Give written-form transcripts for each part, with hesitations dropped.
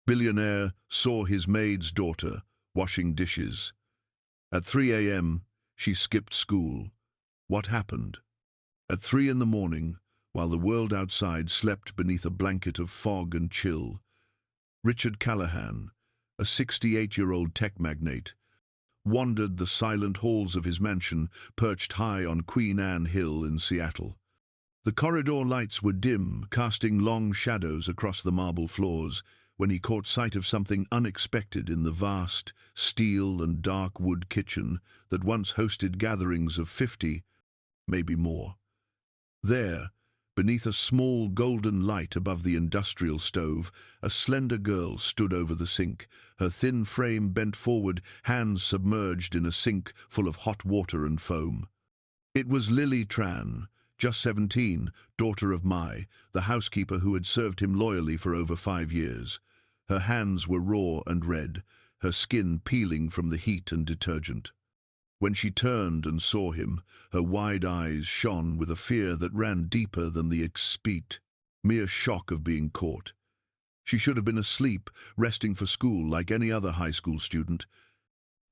Billionaire saw his maid's daughter washing dishes. At 3 a.m., she skipped school. What happened? At 3 in the morning, while the world outside slept beneath a blanket of fog and chill, Richard Callahan, a 68-year-old tech magnate, wandered the silent halls of his mansion perched high on Queen Anne Hill in Seattle. The corridor lights were dim, casting long shadows across the marble floors, when he caught sight of something unexpected in the vast, steel and dark wood kitchen that once hosted gatherings of 50, maybe more. There, beneath a small golden light above the industrial stove, a slender girl stood over the sink, her thin frame bent forward, hands submerged in a sink full of hot water and foam. It was Lily Tran, just 17, daughter of Maid, the housekeeper who had served him loyally for over 5 years. Her hands were raw and red, her skin peeling from the heat and detergent. When she turned and saw him, her wide eyes shone with a fear that ran deeper than the mere shock of being caught. She should have been asleep, resting for school like any other high school student.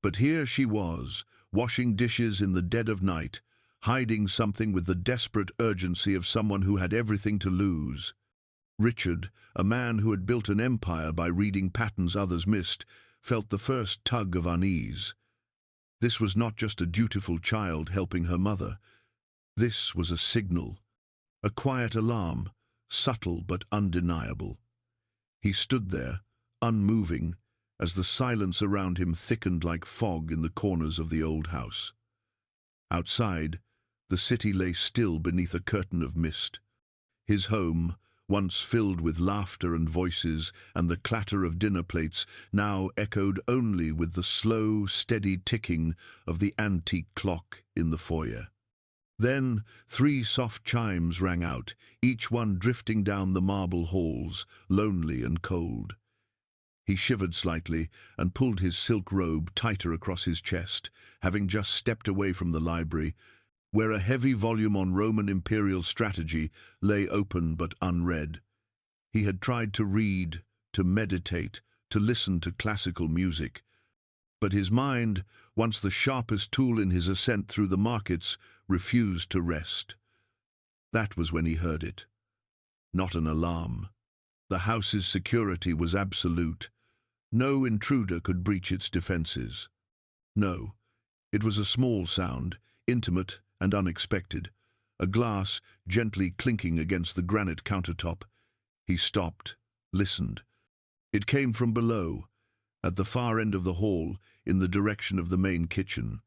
But here she was, washing dishes in the dead of night, hiding something with the desperate urgency of someone who had everything to lose. Richard, a man who had built an empire by reading patterns others missed, felt the first tug of unease. This was not just a dutiful child helping her mother. This was a signal, a quiet alarm, subtle but undeniable. He stood there, unmoving, as the silence around him thickened like fog in the corners of the old house. Outside, the city lay still beneath a curtain of mist. His home, once filled with laughter and voices and the clatter of dinner plates, now echoed only with the slow, steady ticking of the antique clock in the foyer. Then 3 soft chimes rang out, each one drifting down the marble halls, lonely and cold. He shivered slightly and pulled his silk robe tighter across his chest, having just stepped away from the library, where a heavy volume on Roman imperial strategy lay open but unread. He had tried to read, to meditate, to listen to classical music, but his mind, once the sharpest tool in his ascent through the markets, refused to rest. That was when he heard it. Not an alarm. The house's security was absolute. No intruder could breach its defenses. No, it was a small sound, intimate and unexpected, a glass gently clinking against the granite countertop. He stopped, listened. It came from below, at the far end of the hall, in the direction of the main kitchen,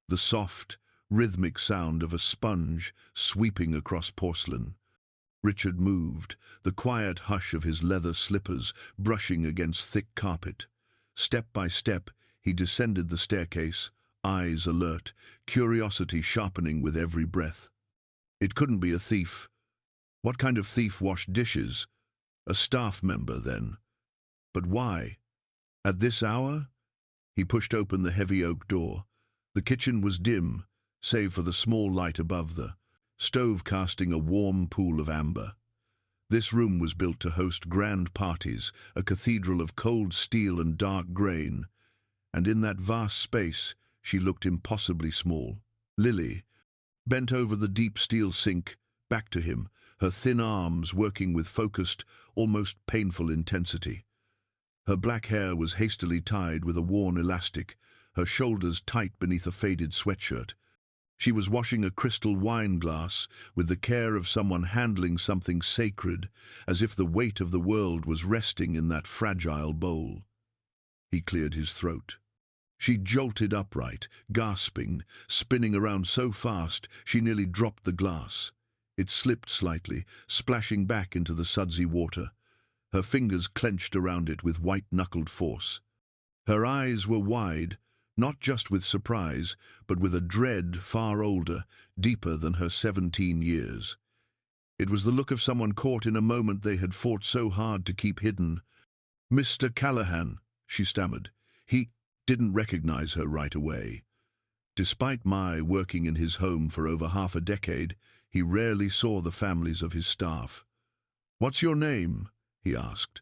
the soft, rhythmic sound of a sponge sweeping across porcelain. Richard moved, the quiet hush of his leather slippers brushing against thick carpet. Step by step, he descended the staircase, eyes alert, curiosity sharpening with every breath. It couldn't be a thief. What kind of thief washed dishes? A staff member, then. But why? At this hour? He pushed open the heavy oak door. The kitchen was dim, save for the small light above the stove casting a warm pool of amber. This room was built to host grand parties, a cathedral of cold steel and dark grain, and in that vast space she looked impossibly small. Lily, bent over the deep steel sink, back to him, her thin arms working with focused, almost painful intensity. Her black hair was hastily tied with a worn elastic, her shoulders tight beneath a faded sweatshirt. She was washing a crystal wine glass with the care of someone handling something sacred, as if the weight of the world was resting in that fragile bowl. He cleared his throat. She jolted upright, gasping, spinning around so fast she nearly dropped the glass. It slipped slightly, splashing back into the sudsy water. Her fingers clenched around it with white-knuckled force. Her eyes were wide, not just with surprise, but with a dread far older, deeper than her 17 years. It was the look of someone caught in a moment they had fought so hard to keep hidden. "Mr. Callahan," she stammered. He didn't recognize her right away. Despite Mai working in his home for over half a decade, he rarely saw the families of his staff. "What's your name?" he asked.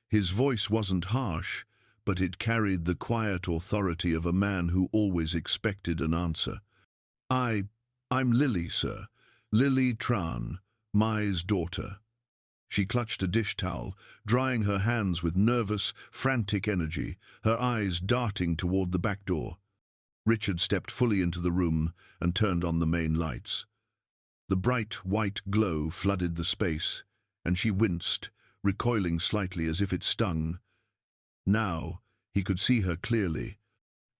His voice wasn't harsh, but it carried the quiet authority of a man who always expected an answer. I'm Lily, sir. Lily Tran, Maid's daughter." She clutched a dish towel, drying her hands with nervous, frantic energy, her eyes darting toward the back door. Richard stepped fully into the room and turned on the main lights. The bright white glow flooded the space, and she winced, recoiling slightly as if it stung. Now he could see her clearly.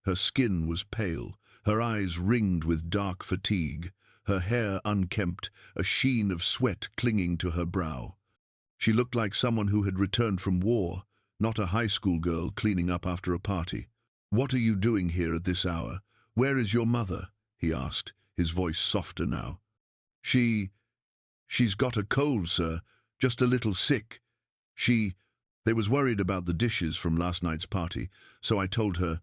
Her skin was pale, her eyes ringed with dark fatigue, her hair unkempt, a sheen of sweat clinging to her brow. She looked like someone who had returned from war, not a high school girl cleaning up after a party. "What are you doing here at this hour? Where is your mother?" he asked, his voice softer now. She's got a cold, sir, just a little sick. They was worried about the dishes from last night's party, so I told her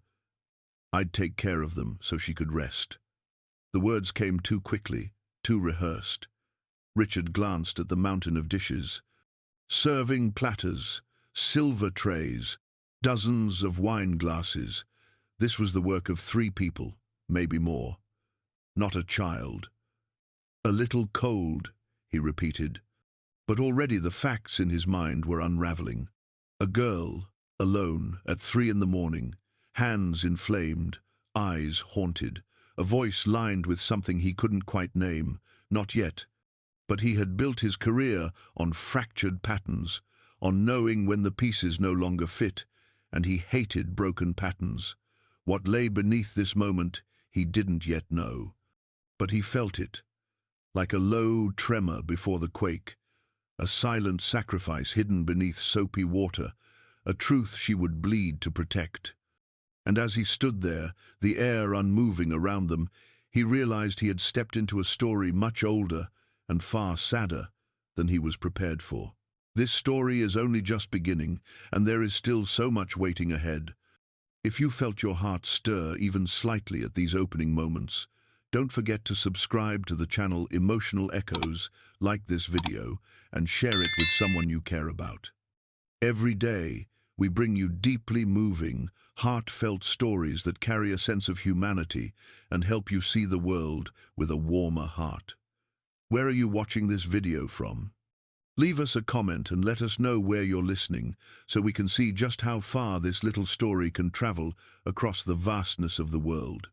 I'd take care of them so she could rest." The words came too quickly, too rehearsed. Richard glanced at the mountain of dishes. Serving platters, silver trays, dozens of wine glasses. This was the work of 3 people, maybe more. Not a child. "A little cold," he repeated. But already the facts in his mind were unraveling. A girl, alone, at 3 in the morning, hands inflamed, eyes haunted, a voice lined with something he couldn't quite name, not yet. But he had built his career on fractured patterns, on knowing when the pieces no longer fit, and he hated broken patterns. What lay beneath this moment he didn't yet know. But he felt it, like a low tremor before the quake, a silent sacrifice hidden beneath soapy water, a truth she would bleed to protect. And as he stood there, the air unmoving around them, he realized he had stepped into a story much older and far sadder than he was prepared for. This story is only just beginning, and there is still so much waiting ahead. If you felt your heart stir even slightly at these opening moments, don't forget to subscribe to the channel Emotional Echoes, like this video, and share it with someone you care about. Every day, we bring you deeply moving, heartfelt stories that carry a sense of humanity and help you see the world with a warmer heart. Where are you watching this video from? Leave us a comment and let us know where you're listening, so we can see just how far this little story can travel across the vastness of the world.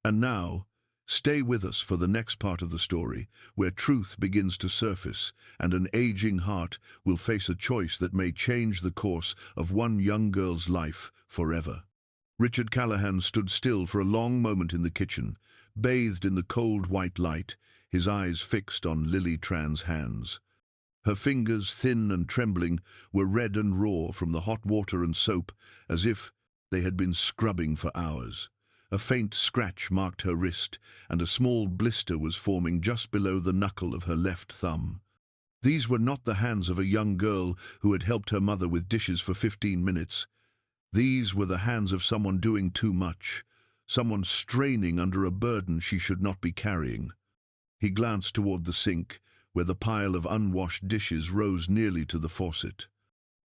And now, stay with us for the next part of the story, where truth begins to surface and an aging heart will face a choice that may change the course of one young girl's life forever. Richard Callahan stood still for a long moment in the kitchen, bathed in the cold white light, his eyes fixed on Lily Tran's hands. Her fingers, thin and trembling, were red and raw from the hot water and soap, as if they had been scrubbing for hours. A faint scratch marked her wrist, and a small blister was forming just below the knuckle of her left thumb. These were not the hands of a young girl who had helped her mother with dishes for 15 minutes. These were the hands of someone doing too much, someone straining under a burden she should not be carrying. He glanced toward the sink, where the pile of unwashed dishes rose nearly to the faucet.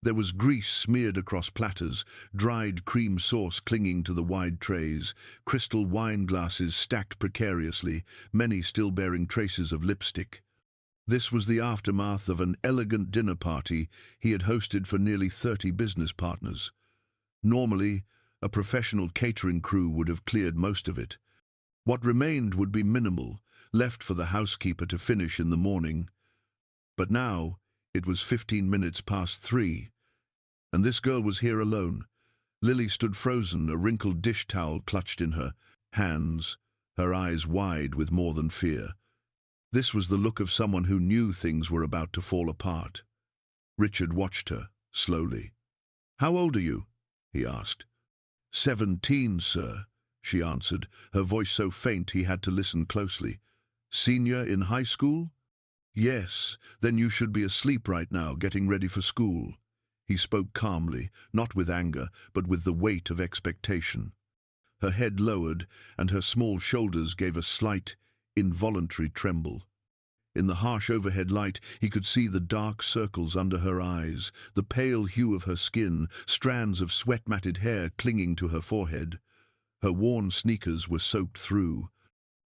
There was grease smeared across platters, dried cream sauce clinging to the wide trays, crystal wine glasses stacked precariously, many still bearing traces of lipstick. This was the aftermath of an elegant dinner party he had hosted for nearly 30 business partners. Normally, a professional catering crew would have cleared most of it. What remained would be minimal, left for the housekeeper to finish in the morning. But now, it was 15 minutes past 3, and this girl was here alone. Lily stood frozen, a wrinkled dish towel clutched in her hands, her eyes wide with more than fear. This was the look of someone who knew things were about to fall apart. Richard watched her, slowly. "How old are you?" he asked. 17, sir," she answered, her voice so faint he had to listen closely. "Senior in high school?" "Yes, then you should be asleep right now, getting ready for school." He spoke calmly, not with anger, but with the weight of expectation. Her head lowered, and her small shoulders gave a slight, involuntary tremble. In the harsh overhead light, he could see the dark circles under her eyes, the pale hue of her skin, strands of sweat-matted hair clinging to her forehead. Her worn sneakers were soaked through.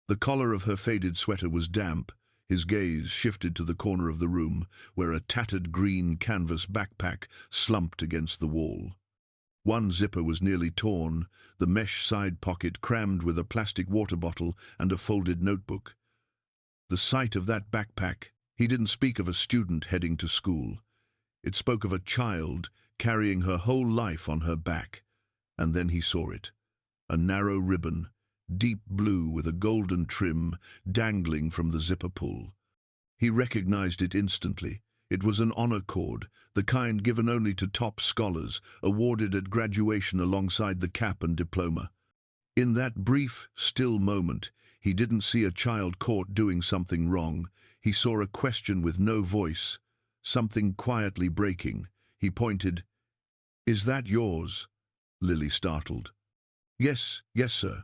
The collar of her faded sweater was damp. His gaze shifted to the corner of the room, where a tattered green canvas backpack slumped against the wall. One zipper was nearly torn, the mesh side pocket crammed with a plastic water bottle and a folded notebook. The sight of that backpack, he didn't speak of a student heading to school. It spoke of a child carrying her whole life on her back. And then he saw it. A narrow ribbon, deep blue with a golden trim, dangling from the zipper pull. He recognized it instantly. It was an honor cord, the kind given only to top scholars, awarded at graduation alongside the cap and diploma. In that brief, still moment, he didn't see a child caught doing something wrong. He saw a question with no voice, something quietly breaking. He pointed. "Is that yours?" Lily startled. Yes, sir."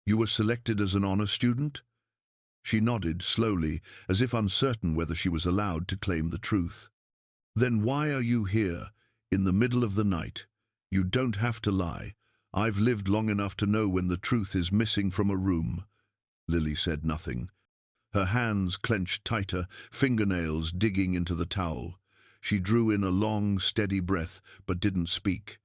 "You were selected as an honor student?" She nodded slowly, as if uncertain whether she was allowed to claim the truth. "Then why are you here, in the middle of the night? You don't have to lie. I've lived long enough to know when the truth is missing from a room." Lily said nothing. Her hands clenched tighter, fingernails digging into the towel. She drew in a long, steady breath, but didn't speak.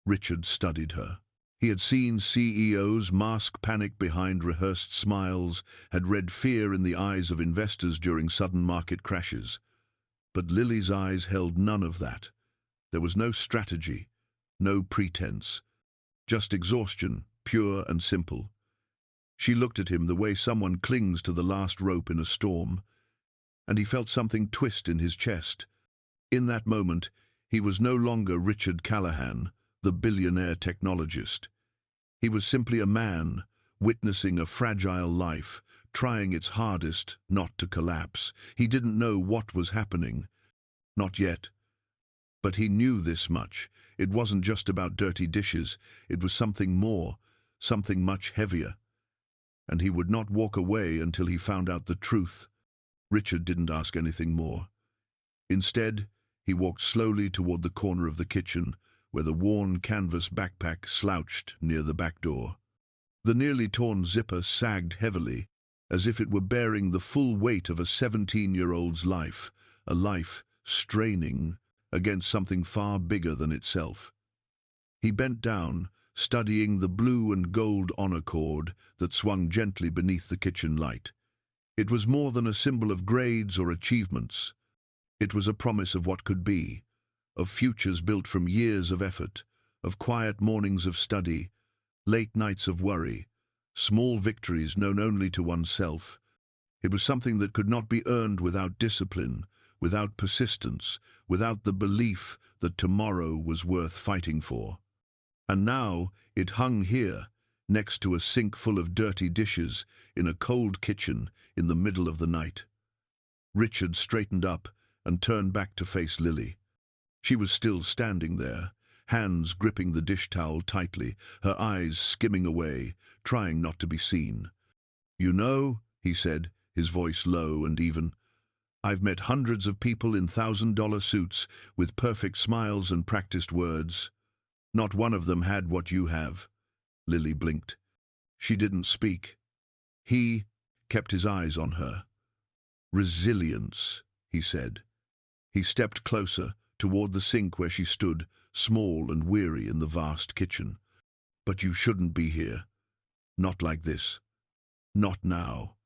Richard studied her. He had seen CEOs mask panic behind rehearsed smiles, had read fear in the eyes of investors during sudden market crashes. But Lily's eyes held none of that. There was no strategy, no pretense, just exhaustion, pure and simple. She looked at him the way someone clings to the last rope in a storm, and he felt something twist in his chest. In that moment, he was no longer Richard Callahan, the billionaire technologist. He was simply a man, witnessing a fragile life, trying its hardest not to collapse. He didn't know what was happening. Not yet. But he knew this much. It wasn't just about dirty dishes. It was something more, something much heavier. And he would not walk away until he found out the truth. Richard didn't ask anything more. Instead, he walked slowly toward the corner of the kitchen, where the worn canvas backpack slouched near the back door. The nearly torn zipper sagged heavily, as if it were bearing the full weight of a 17-year-old's life, a life straining against something far bigger than itself. He bent down, studying the blue and gold honor cord that swung gently beneath the kitchen light. It was more than a symbol of grades or achievements. It was a promise of what could be, of futures built from years of effort, of quiet mornings of study, late nights of worry, small victories known only to oneself. It was something that could not be earned without discipline, without persistence, without the belief that tomorrow was worth fighting for. And now it hung here, next to a sink full of dirty dishes, in a cold kitchen, in the middle of the night. Richard straightened up and turned back to face Lily. She was still standing there, hands gripping the dish towel tightly, her eyes skimming away, trying not to be seen. "You know," he said, his voice low and even, "I've met hundreds of people in $1,000 suits with perfect smiles and practiced words. Not one of them had what you have." Lily blinked. She didn't speak. He kept his eyes on her. "Resilience," he said. He stepped closer, toward the sink where she stood, small and weary in the vast kitchen. "But you shouldn't be here. Not like this. Not now."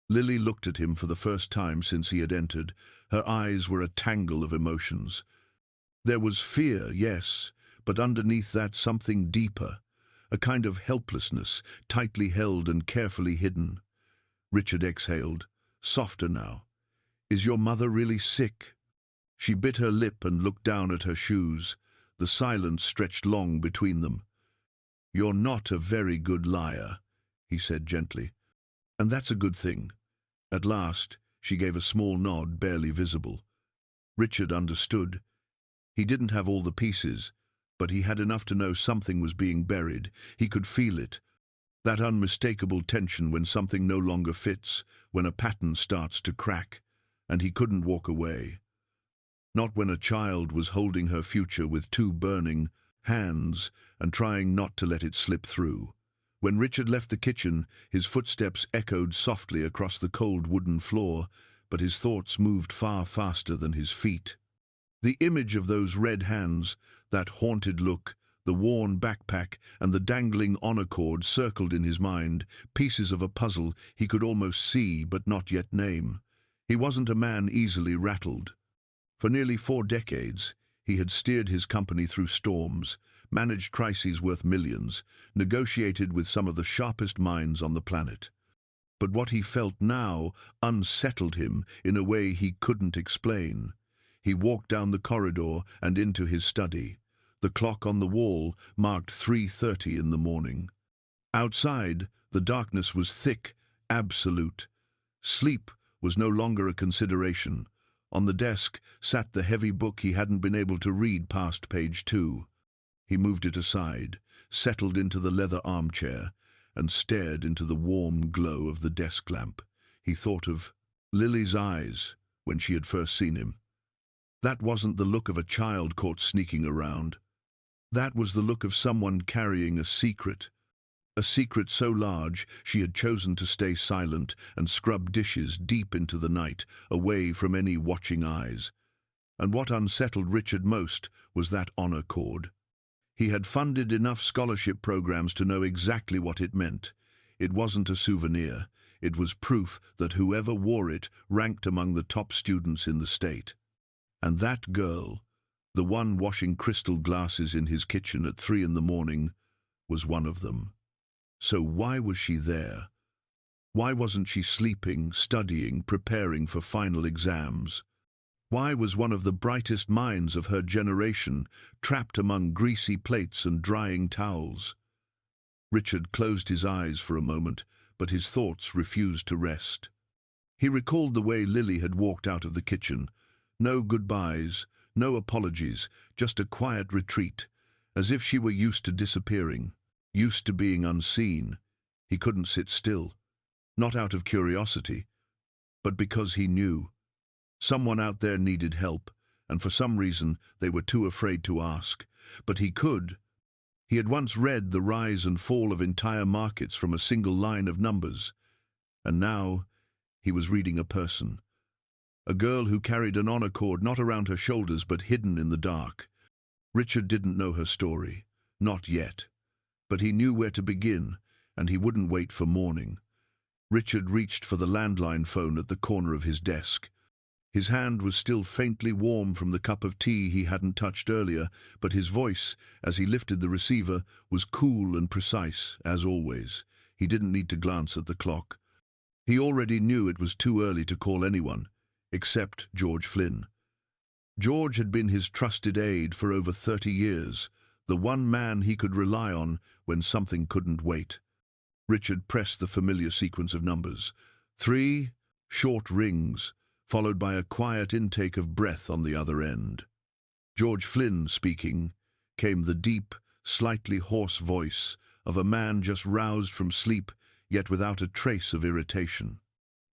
Lily looked at him for the first time since he had entered. Her eyes were a tangle of emotions. There was fear, yes, but underneath that something deeper, a kind of helplessness, tightly held and carefully hidden. Richard exhaled, softer now. "Is your mother really sick?" She bit her lip and looked down at her shoes. The silence stretched long between them. "You're not a very good liar," he said gently. "And that's a good thing." At last, she gave a small nod, barely visible. Richard understood. He didn't have all the pieces, but he had enough to know something was being buried. He could feel it. That unmistakable tension when something no longer fits, when a pattern starts to crack, and he couldn't walk away. Not when a child was holding her future with two burning hands and trying not to let it slip through. When Richard left the kitchen, his footsteps echoed softly across the cold wooden floor, but his thoughts moved far faster than his feet. The image of those red hands, that haunted look, the worn backpack and the dangling honor cord circled in his mind, pieces of a puzzle he could almost see but not yet name. He wasn't a man easily rattled. For nearly 4 decades, he had steered his company through storms, managed crises worth millions, negotiated with some of the sharpest minds on the planet. But what he felt now unsettled him in a way he couldn't explain. He walked down the corridor and into his study. The clock on the wall marked 3:30 in the morning. Outside, the darkness was thick, absolute. Sleep was no longer a consideration. On the desk sat the heavy book he hadn't been able to read past page 2. He moved it aside, settled into the leather armchair, and stared into the warm glow of the desk lamp. He thought of Lily's eyes when she had first seen him. That wasn't the look of a child caught sneaking around. That was the look of someone carrying a secret so large she had chosen to stay silent and scrub dishes deep into the night, away from any watching eyes. And what unsettled Richard most was that honor cord. He had funded enough scholarship programs to know exactly what it meant. It wasn't a souvenir. It was proof that whoever wore it ranked among the top students in the state. And that girl, the one washing crystal glasses in his kitchen at 3 in the morning, was one of them. So why was she there? Why wasn't she sleeping, studying, preparing for final exams? Why was one of the brightest minds of her generation trapped among greasy plates and drying towels? Richard closed his eyes for a moment, but his thoughts refused to rest. He recalled the way Lily had walked out of the kitchen. No goodbyes, no apologies, just a quiet retreat, as if she were used to disappearing, used to being unseen. He couldn't sit still, not out of curiosity, but because he knew. Someone out there needed help, and for some reason they were too afraid to ask. But he could. He had once read the rise and fall of entire markets from a single line of numbers, and now he was reading a person. A girl who carried an honor cord not around her shoulders but hidden in the dark. Richard didn't know her story, not yet. But he knew where to begin, and he wouldn't wait for morning. Richard reached for the landline phone at the corner of his desk. His hand was still faintly warm from the cup of tea he hadn't touched earlier, but his voice, as he lifted the receiver, was cool and precise, as always. He didn't need to glance at the clock. He already knew it was too early to call anyone, except George Flynn. George had been his trusted aide for over 30 years, the one man he could rely on when something couldn't wait. Richard pressed the familiar sequence of numbers. 3 short rings, followed by a quiet intake of breath on the other end. George Flynn speaking, came the deep, slightly hoarse voice of a man just roused from sleep, yet without a trace of irritation.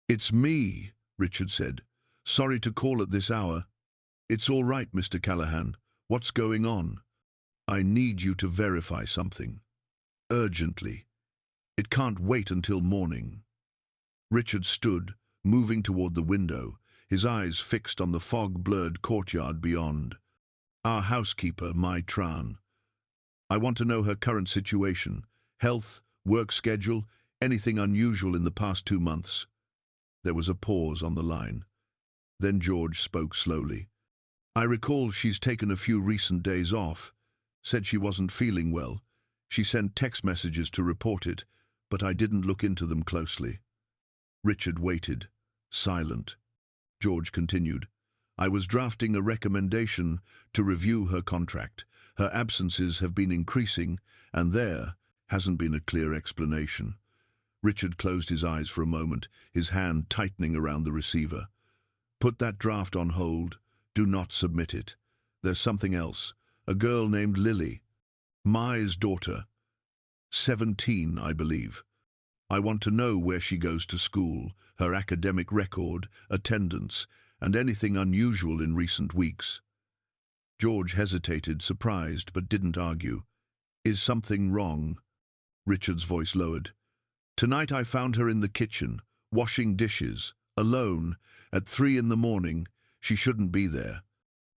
"It's me," Richard said. "Sorry to call at this hour." "It's all right, Mr. Callahan. What's going on?" "I need you to verify something. Urgently. It can't wait until morning." Richard stood, moving toward the window, his eyes fixed on the fog-blurred courtyard beyond. "Our housekeeper, Maid Tran. I want to know her current situation, health, work schedule, anything unusual in the past 2 months." There was a pause on the line. Then George spoke slowly. "I recall she's taken a few recent days off. Said she wasn't feeling well. She sent text messages to report it, but I didn't look into them closely." Richard waited, silent. George continued. "I was drafting a recommendation to review her contract. Her absences have been increasing, and there hasn't been a clear explanation." Richard closed his eyes for a moment, his hand tightening around the receiver. "Put that draft on hold. Do not submit it. There's something else. A girl named Lily. Mai's daughter. 17, I believe. I want to know where she goes to school, her academic record, attendance, and anything unusual in recent weeks." George hesitated, surprised, but didn't argue. "Is something wrong?" Richard's voice lowered. "Tonight I found her in the kitchen, washing dishes, alone, at 3 in the morning. She shouldn't be there.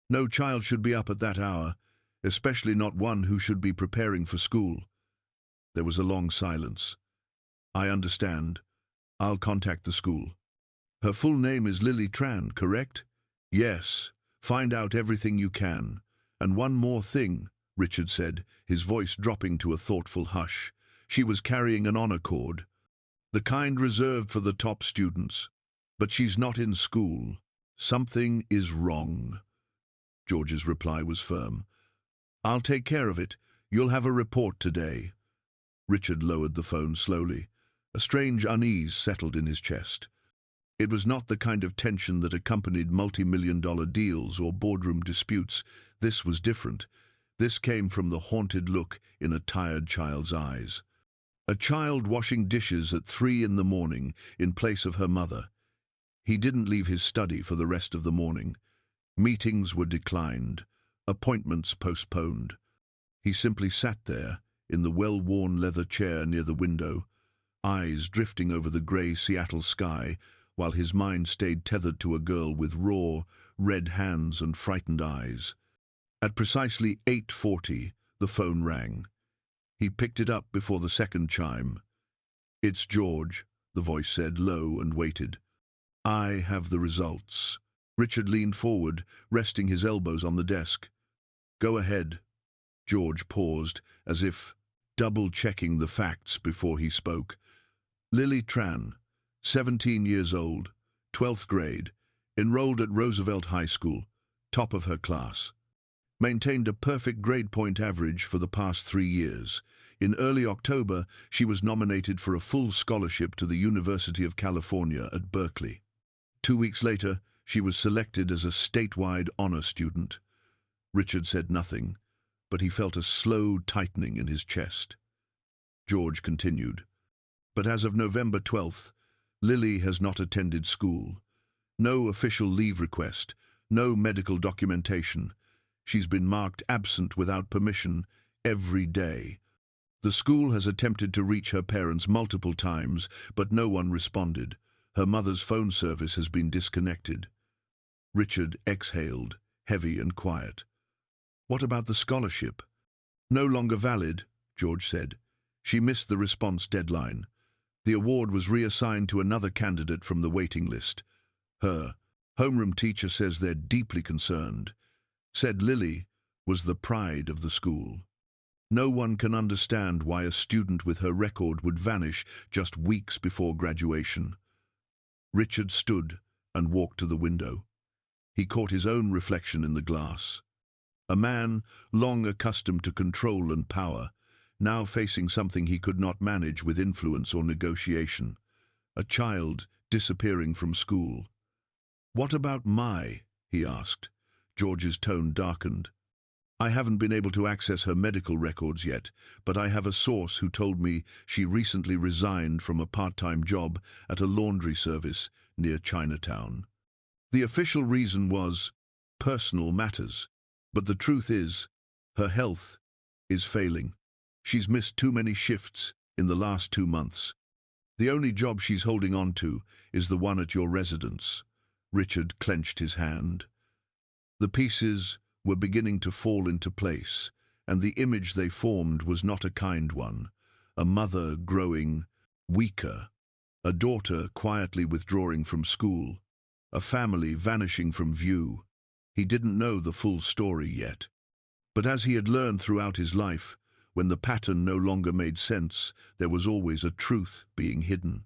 No child should be up at that hour, especially not one who should be preparing for school." There was a long silence. "I understand. I'll contact the school." "Her full name is Lily Tran, correct?" "Yes. Find out everything you can. And one more thing," Richard said, his voice dropping to a thoughtful hush. "She was carrying an honor cord, the kind reserved for the top students. But she's not in school. Something is wrong." George's reply was firm. "I'll take care of it. You'll have a report today." Richard lowered the phone slowly. A strange unease settled in his chest. It was not the kind of tension that accompanied multi-million-dollar deals or boardroom disputes. This was different. This came from the haunted look in a tired child's eyes. A child washing dishes at 3 in the morning in place of her mother. He didn't leave his study for the rest of the morning. Meetings were declined, appointments postponed. He simply sat there, in the well-worn leather chair near the window, eyes drifting over the grey Seattle sky, while his mind stayed tethered to a girl with raw, red hands and frightened eyes. At precisely 8:40, the phone rang. He picked it up before the second chime. "It's George," the voice said, low, and waited. "I have the results." Richard leaned forward, resting his elbows on the desk. "Go ahead." George paused, as if double-checking the facts before he spoke. "Lily Tran, 17 years old, 12th grade, enrolled at Roosevelt High School, top of her class. Maintained a perfect grade point average for the past 3 years. In early October, she was nominated for a full scholarship to the University of California at Berkeley. 2 weeks later, she was selected as a statewide honor student." Richard said nothing, but he felt a slow tightening in his chest. George continued. "But as of November 12th, Lily has not attended school. No official leave request, no medical documentation. She's been marked absent without permission every day. The school has attempted to reach her parents multiple times, but no one responded. Her mother's phone service has been disconnected." Richard exhaled, heavy and quiet. "What about the scholarship?" "No longer valid," George said. "She missed the response deadline. The award was reassigned to another candidate from the waiting list. Her homeroom teacher says they're deeply concerned. Said Lily was the pride of the school. No one can understand why a student with her record would vanish just weeks before graduation." Richard stood and walked to the window. He caught his own reflection in the glass. A man long accustomed to control and power, now facing something he could not manage with influence or negotiation. A child disappearing from school. "What about Mai?" he asked. George's tone darkened. "I haven't been able to access her medical records yet, but I have a source who told me she recently resigned from a part-time job at a laundry service near Chinatown. The official reason was personal matters, but the truth is, her health is failing. She's missed too many shifts in the last 2 months. The only job she's holding on to is the one at your residence." Richard clenched his hand. The pieces were beginning to fall into place, and the image they formed was not a kind one. A mother growing weaker, a daughter quietly withdrawing from school, a family vanishing from view. He didn't know the full story yet. But as he had learned throughout his life, when the pattern no longer made sense, there was always a truth being hidden,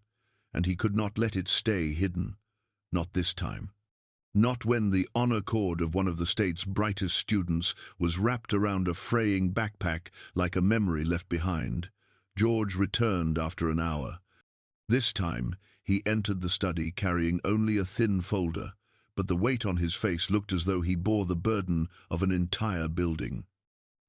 and he could not let it stay hidden. Not this time. Not when the honor cord of one of the state's brightest students was wrapped around a fraying backpack like a memory left behind. George returned after an hour. This time, he entered the study carrying only a thin folder, but the weight on his face looked as though he bore the burden of an entire building.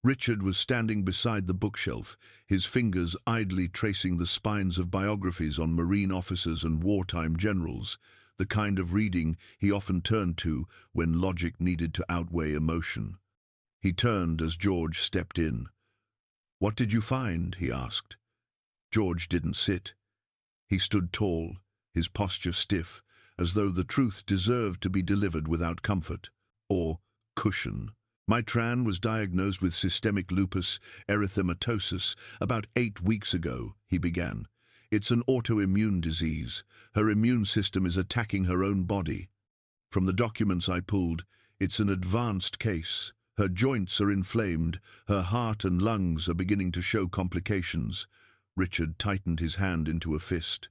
Richard was standing beside the bookshelf, his fingers idly tracing the spines of biographies on Marine officers and wartime generals, the kind of reading he often turned to when logic needed to outweigh emotion. He turned as George stepped in. "What did you find?" he asked. George didn't sit. He stood tall, his posture stiff, as though the truth deserved to be delivered without comfort or cushion. "Maid Tran was diagnosed with systemic lupus erythematosus about 8 weeks ago," he began. "It's an autoimmune disease. Her immune system is attacking her own body. From the documents I pulled, it's an advanced case. Her joints are inflamed, her heart and lungs are beginning to show complications." Richard tightened his hand into a fist.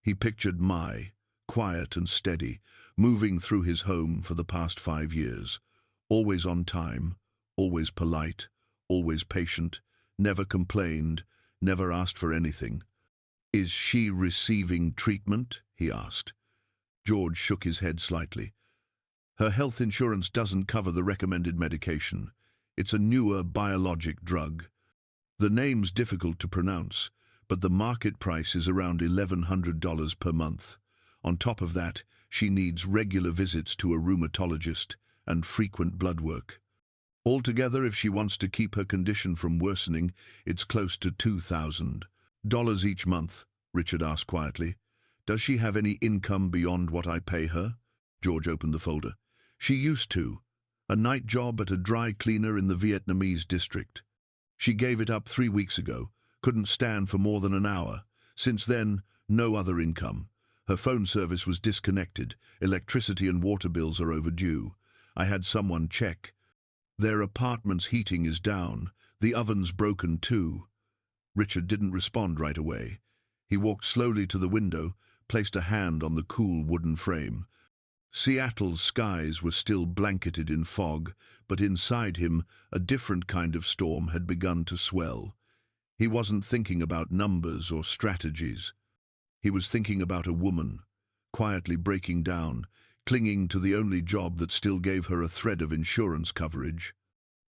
He pictured Mai, quiet and steady, moving through his home for the past 5 years. Always on time, always polite, always patient, never complained, never asked for anything. "Is she receiving treatment?" he asked. George shook his head slightly. "Her health insurance doesn't cover the recommended medication. It's a newer biologic drug. The name's difficult to pronounce, but the market price is around $1,100 per month. On top of that, she needs regular visits to a rheumatologist and frequent blood work. Altogether, if she wants to keep her condition from worsening, it's close to $2,000 each month." Richard asked quietly. "Does she have any income beyond what I pay her?" George opened the folder. "She used to. A night job at a dry cleaner in the Vietnamese district. She gave it up 3 weeks ago, couldn't stand for more than an hour. Since then, no other income. Her phone service was disconnected. Electricity and water bills are overdue. I had someone check. Their apartment's heating is down. The oven's broken too." Richard didn't respond right away. He walked slowly to the window, placed a hand on the cool wooden frame. Seattle's skies were still blanketed in fog, but inside him a different kind of storm had begun to swell. He wasn't thinking about numbers or strategies. He was thinking about a woman, quietly breaking down, clinging to the only job that still gave her a thread of insurance coverage.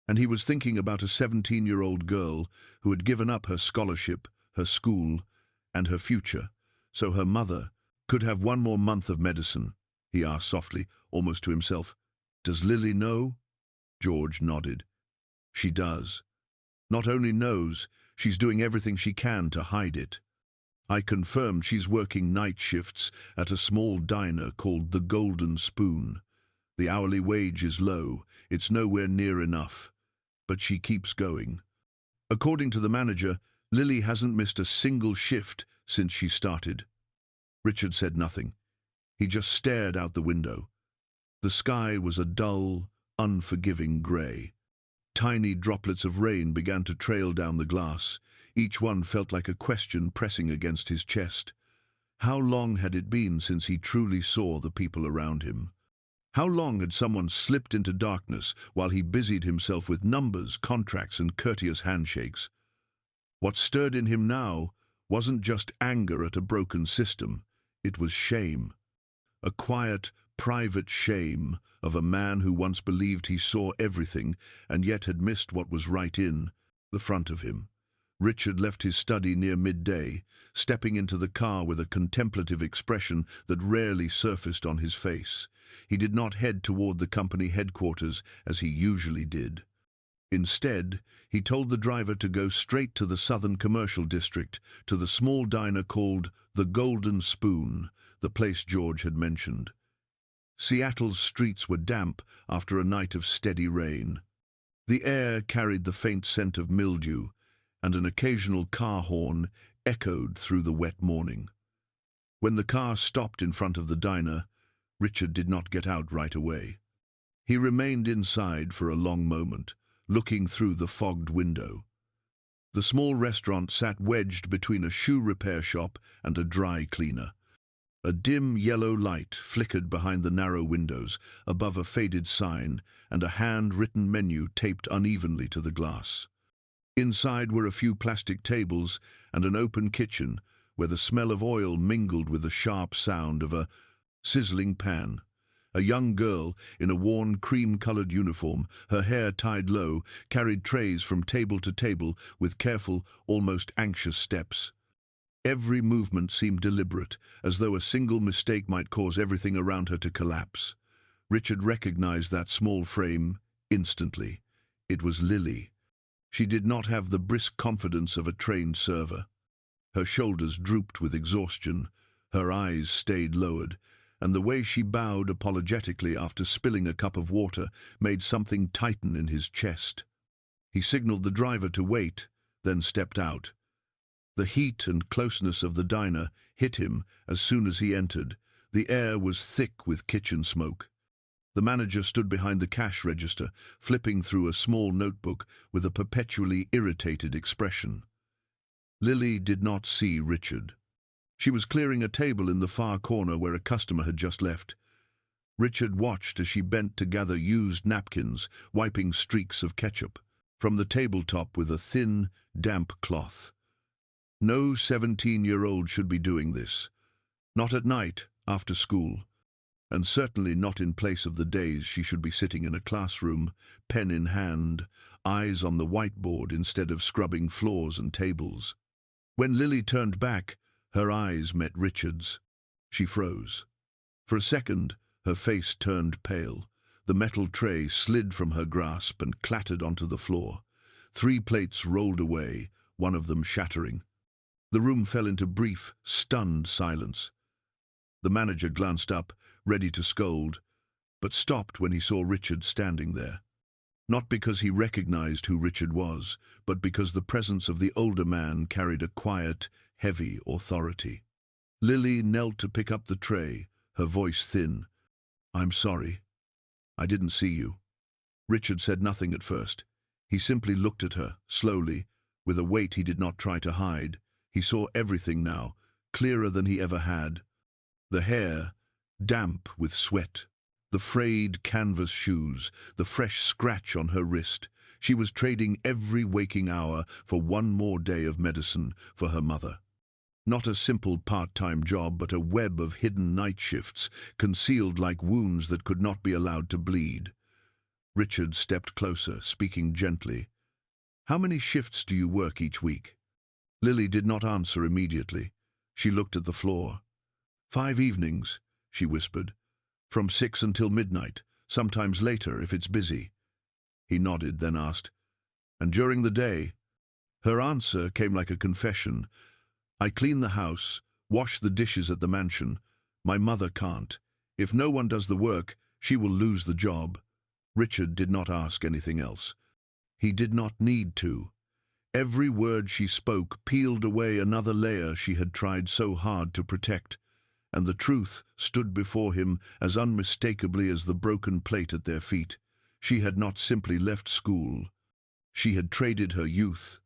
And he was thinking about a 17-year-old girl who had given up her scholarship, her school, and her future, so her mother could have 1 more month of medicine. He asked softly, almost to himself, "Does Lily know?" George nodded. "She does. Not only knows, she's doing everything she can to hide it. I confirmed she's working night shifts at a small diner called the Golden Spoon. The hourly wage is low, it's nowhere near enough, but she keeps going. According to the manager, Lily hasn't missed a single shift since she started." Richard said nothing. He just stared out the window. The sky was a dull, unforgiving grey. Tiny droplets of rain began to trail down the glass. Each one felt like a question pressing against his chest. How long had it been since he truly saw the people around him? How long had someone slipped into darkness while he busied himself with numbers, contracts, and courteous handshakes? What stirred in him now wasn't just anger at a broken system. It was shame. A quiet, private shame of a man who once believed he saw everything and yet had missed what was right in the front of him. Richard left his study near midday, stepping into the car with a contemplative expression that rarely surfaced on his face. He did not head toward the company headquarters as he usually did. Instead, he told the driver to go straight to the Southern Commercial District, to the small diner called the Golden Spoon, the place George had mentioned. Seattle's streets were damp after a night of steady rain. The air carried the faint scent of mildew, and an occasional car horn echoed through the wet morning. When the car stopped in front of the diner, Richard did not get out right away. He remained inside for a long moment, looking through the fogged window. The small restaurant sat wedged between a shoe repair shop and a dry cleaner. A dim yellow light flickered behind the narrow windows, above a faded sign and a hand-written menu taped unevenly to the glass. Inside were a few plastic tables and an open kitchen where the smell of oil mingled with the sharp sound of a sizzling pan. A young girl in a worn cream-colored uniform, her hair tied low, carried trays from table to table with careful, almost anxious steps. Every movement seemed deliberate, as though a single mistake might cause everything around her to collapse. Richard recognized that small frame instantly. It was Lily. She did not have the brisk confidence of a trained server. Her shoulders drooped with exhaustion, her eyes stayed lowered, and the way she bowed apologetically after spilling a cup of water made something tighten in his chest. He signaled the driver to wait, then stepped out. The heat and closeness of the diner hit him as soon as he entered. The air was thick with kitchen smoke. The manager stood behind the cash register, flipping through a small notebook with a perpetually irritated expression. Lily did not see Richard. She was clearing a table in the far corner where a customer had just left. Richard watched as she bent to gather used napkins, wiping streaks of ketchup from the tabletop with a thin, damp cloth. No 17-year-old should be doing this. Not at night, after school, and certainly not in place of the days she should be sitting in a classroom, pen in hand, eyes on the whiteboard instead of scrubbing floors and tables. When Lily turned back, her eyes met Richard's. She froze. For a second, her face turned pale. The metal tray slid from her grasp and clattered onto the floor. 3 plates rolled away, one of them shattering. The room fell into brief, stunned silence. The manager glanced up, ready to scold, but stopped when he saw Richard standing there. Not because he recognized who Richard was, but because the presence of the older man carried a quiet, heavy authority. Lily knelt to pick up the tray, her voice thin. "I'm sorry. I didn't see you." Richard said nothing at first. He simply looked at her, slowly, with a weight he did not try to hide. He saw everything now, clearer than he ever had. The hair, damp with sweat. The frayed canvas shoes, the fresh scratch on her wrist. She was trading every waking hour for one more day of medicine for her mother. Not a simple part-time job, but a web of hidden night shifts, concealed like wounds that could not be allowed to bleed. Richard stepped closer, speaking gently. "How many shifts do you work each week?" Lily did not answer immediately. She looked at the floor. 5 evenings, she whispered. "From 6 until midnight, sometimes later if it's busy." He nodded, then asked, "And during the day?" Her answer came like a confession. "I clean the house, wash the dishes at the mansion. My mother can't. If no one does the work, she will lose the job." Richard did not ask anything else. He did not need to. Every word she spoke peeled away another layer she had tried so hard to protect, and the truth stood before him as unmistakably as the broken plate at their feet. She had not simply left school. She had traded her youth,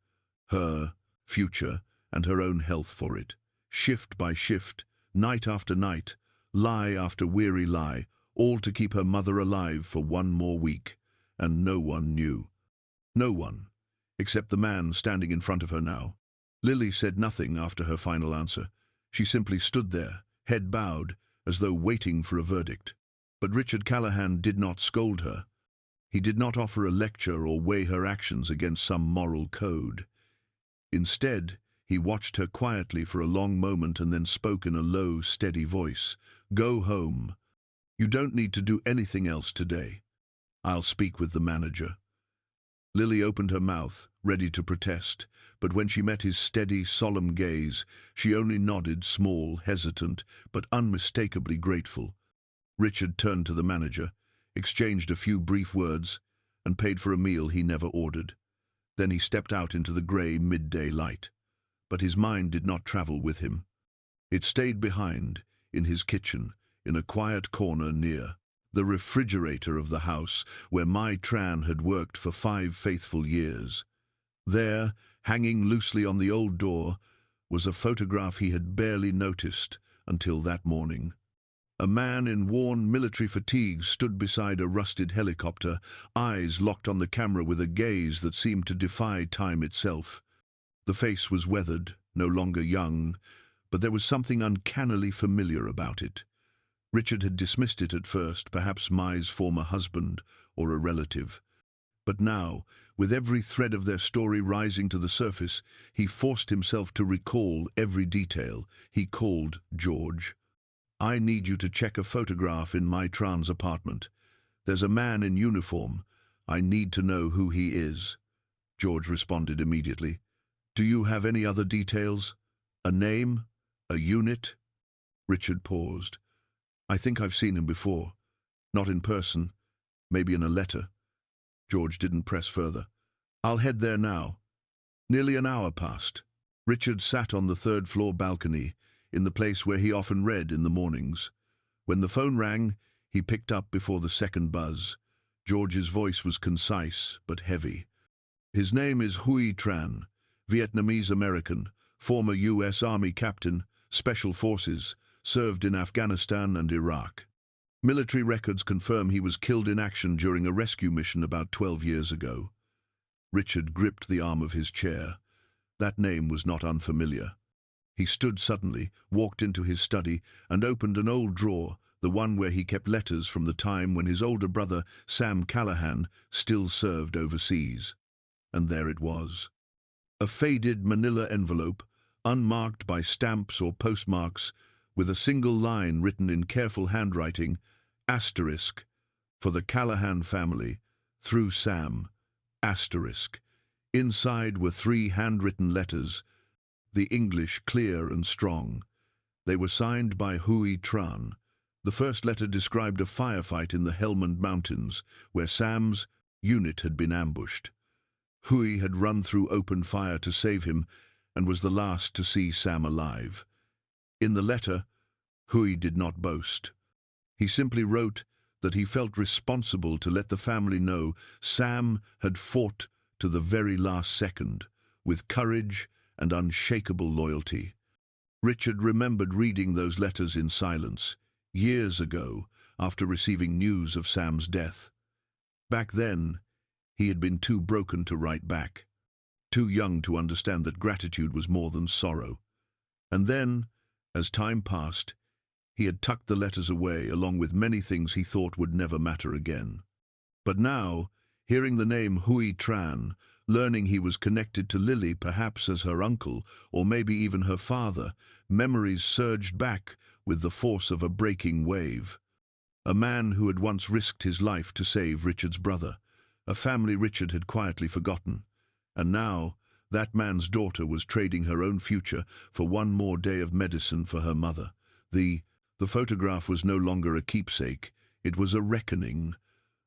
her future, and her own health for it. Shift by shift, night after night, lie after weary lie, all to keep her mother alive for one more week. And no one knew. No one. Except the man standing in front of her now. Lily said nothing after her final answer. She simply stood there, head bowed, as though waiting for a verdict. But Richard Callahan did not scold her. He did not offer a lecture or weigh her actions against some moral code. Instead, he watched her quietly for a long moment and then spoke in a low, steady voice. "Go home. You don't need to do anything else today. I'll speak with the manager." Lily opened her mouth, ready to protest, but when she met his steady, solemn gaze, she only nodded, small, hesitant, but unmistakably grateful. Richard turned to the manager, exchanged a few brief words, and paid for a meal he never ordered. Then he stepped out into the grey midday light. But his mind did not travel with him. It stayed behind, in his kitchen, in a quiet corner near the refrigerator of the house where Maid Tran had worked for 5 faithful years. There, hanging loosely on the old door, was a photograph he had barely noticed until that morning. A man in worn military fatigues stood beside a rusted helicopter, eyes locked on the camera with a gaze that seemed to defy time itself. The face was weathered, no longer young, but there was something uncannily familiar about it. Richard had dismissed it at first, perhaps Mai's former husband or a relative. But now, with every thread of their story rising to the surface, he forced himself to recall every detail. He called George. "I need you to check a photograph in Maid Tran's apartment. There's a man in uniform. I need to know who he is." George responded immediately. "Do you have any other details? A name? A unit?" Richard paused. "I think I've seen him before. Not in person. Maybe in a letter." George didn't press further. "I'll head there now." Nearly an hour passed. Richard sat on the third-floor balcony, in the place where he often read in the mornings. When the phone rang, he picked up before the second buzz. George's voice was concise but heavy. "His name is Lily Tran, Vietnamese-American, former U.S. Army captain, Special Forces, served in Afghanistan and Iraq. Military records confirm he was killed in action during a rescue mission about 12 years ago." Richard gripped the arm of his chair. That name was not unfamiliar. He stood suddenly, walked into his study, and opened an old drawer, the one where he kept letters from the time when his older brother, Sam Callahan, still served overseas. And there it was. A faded manila envelope, unmarked by stamps or postmarks, with a single line written in careful handwriting, asterisk, "For the Callahan family, through Sam," asterisk. Inside were 3 handwritten letters, the English clear and strong. They were signed by Lily Tran. The first letter described a firefight in the Helmand Mountains, where Sam's unit had been ambushed. Lily had run through open fire to save him, and was the last to see Sam alive. In the letter, Lily did not boast. He simply wrote that he felt responsible to let the family know Sam had fought to the very last second, with courage and unshakable loyalty. Richard remembered reading those letters in silence, years ago, after receiving news of Sam's death. Back then, he had been too broken to write back, too young to understand that gratitude was more than sorrow. And then, as time passed, he had tucked the letters away, along with many things he thought would never matter again. But now, hearing the name Lily Tran, learning he was connected to Lily, perhaps as her uncle, or maybe even her father, memories surged back with the force of a breaking wave. A man who had once risked his life to save Richard's brother, a family Richard had quietly forgotten. And now, that man's daughter was trading her own future for one more day of medicine for her mother. The photograph was no longer a keepsake. It was a reckoning,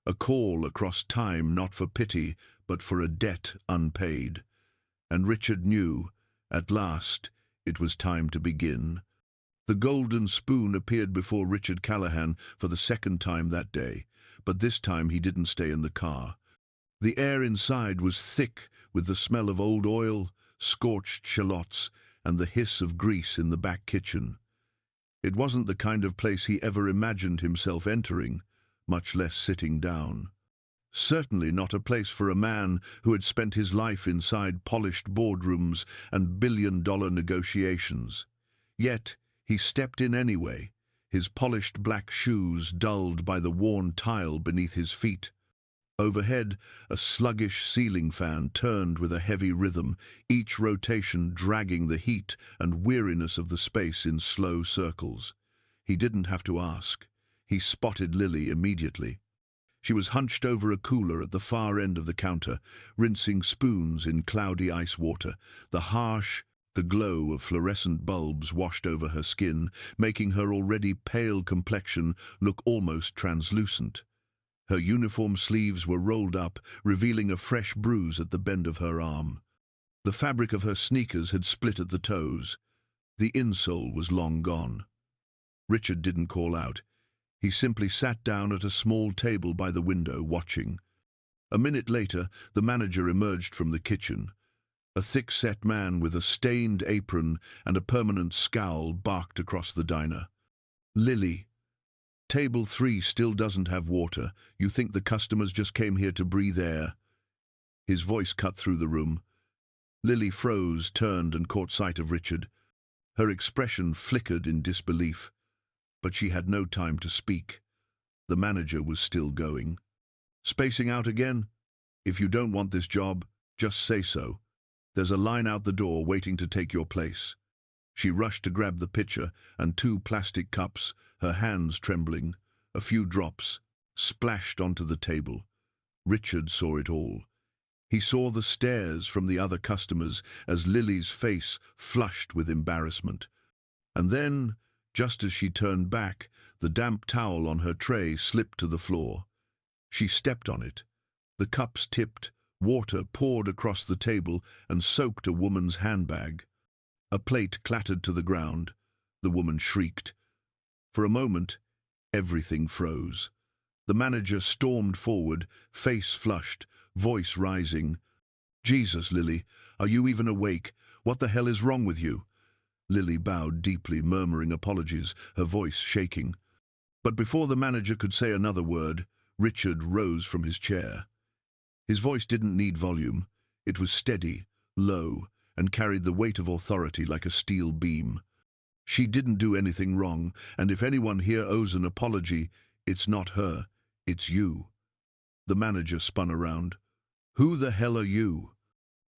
a call across time, not for pity, but for a debt unpaid. And Richard knew, at last, it was time to begin. The golden spoon appeared before Richard Callahan for the second time that day, but this time he didn't stay in the car. The air inside was thick with the smell of old oil, scorched shallots, and the hiss of grease in the back kitchen. It wasn't the kind of place he ever imagined himself entering, much less sitting down. Certainly not a place for a man who had spent his life inside polished boardrooms and billion-dollar negotiations. Yet he stepped in anyway, his polished black shoes dulled by the worn tile beneath his feet. Overhead, a sluggish ceiling fan turned with a heavy rhythm, each rotation dragging the heat and weariness of the space in slow circles. He didn't have to ask. He spotted Lily immediately. She was hunched over a cooler at the far end of the counter, rinsing spoons in cloudy ice water. The glow of fluorescent bulbs washed over her skin, making her already pale complexion look almost translucent. Her uniform sleeves were rolled up, revealing a fresh bruise at the bend of her arm. The fabric of her sneakers had split at the toes. The insole was long gone. Richard didn't call out. He simply sat down at a small table by the window, watching. A minute later, the manager emerged from the kitchen. A thick-set man with a stained apron and a permanent scowl barked across the diner. "Lily, Table 3 still doesn't have water. You think the customers just came here to breathe air?" His voice cut through the room. Lily froze, turned, and caught sight of Richard. Her expression flickered in disbelief. But she had no time to speak. The manager was still going. "Spacing out again? If you don't want this job, just say so. There's a line out the door waiting to take your place." She rushed to grab the pitcher and 2 plastic cups, her hands trembling. A few drops splashed onto the table. Richard saw it all. He saw the stares from the other customers as Lily's face flushed with embarrassment. And then, just as she turned back, the damp towel on her tray slipped to the floor. She stepped on it. The cups tipped, water poured across the table and soaked a woman's handbag. A plate clattered to the ground. The woman shrieked. For a moment, everything froze. The manager stormed forward, face flushed, voice rising. "Jesus, Lily, are you even awake? What the hell is wrong with you?" Lily bowed deeply, murmuring apologies, her voice shaking. But before the manager could say another word, Richard rose from his chair. His voice didn't need volume. It was steady, low, and carried the weight of authority like a steel beam. "She didn't do anything wrong, and if anyone here owes an apology, it's not her, it's you." The manager spun around. "Who the hell are you?"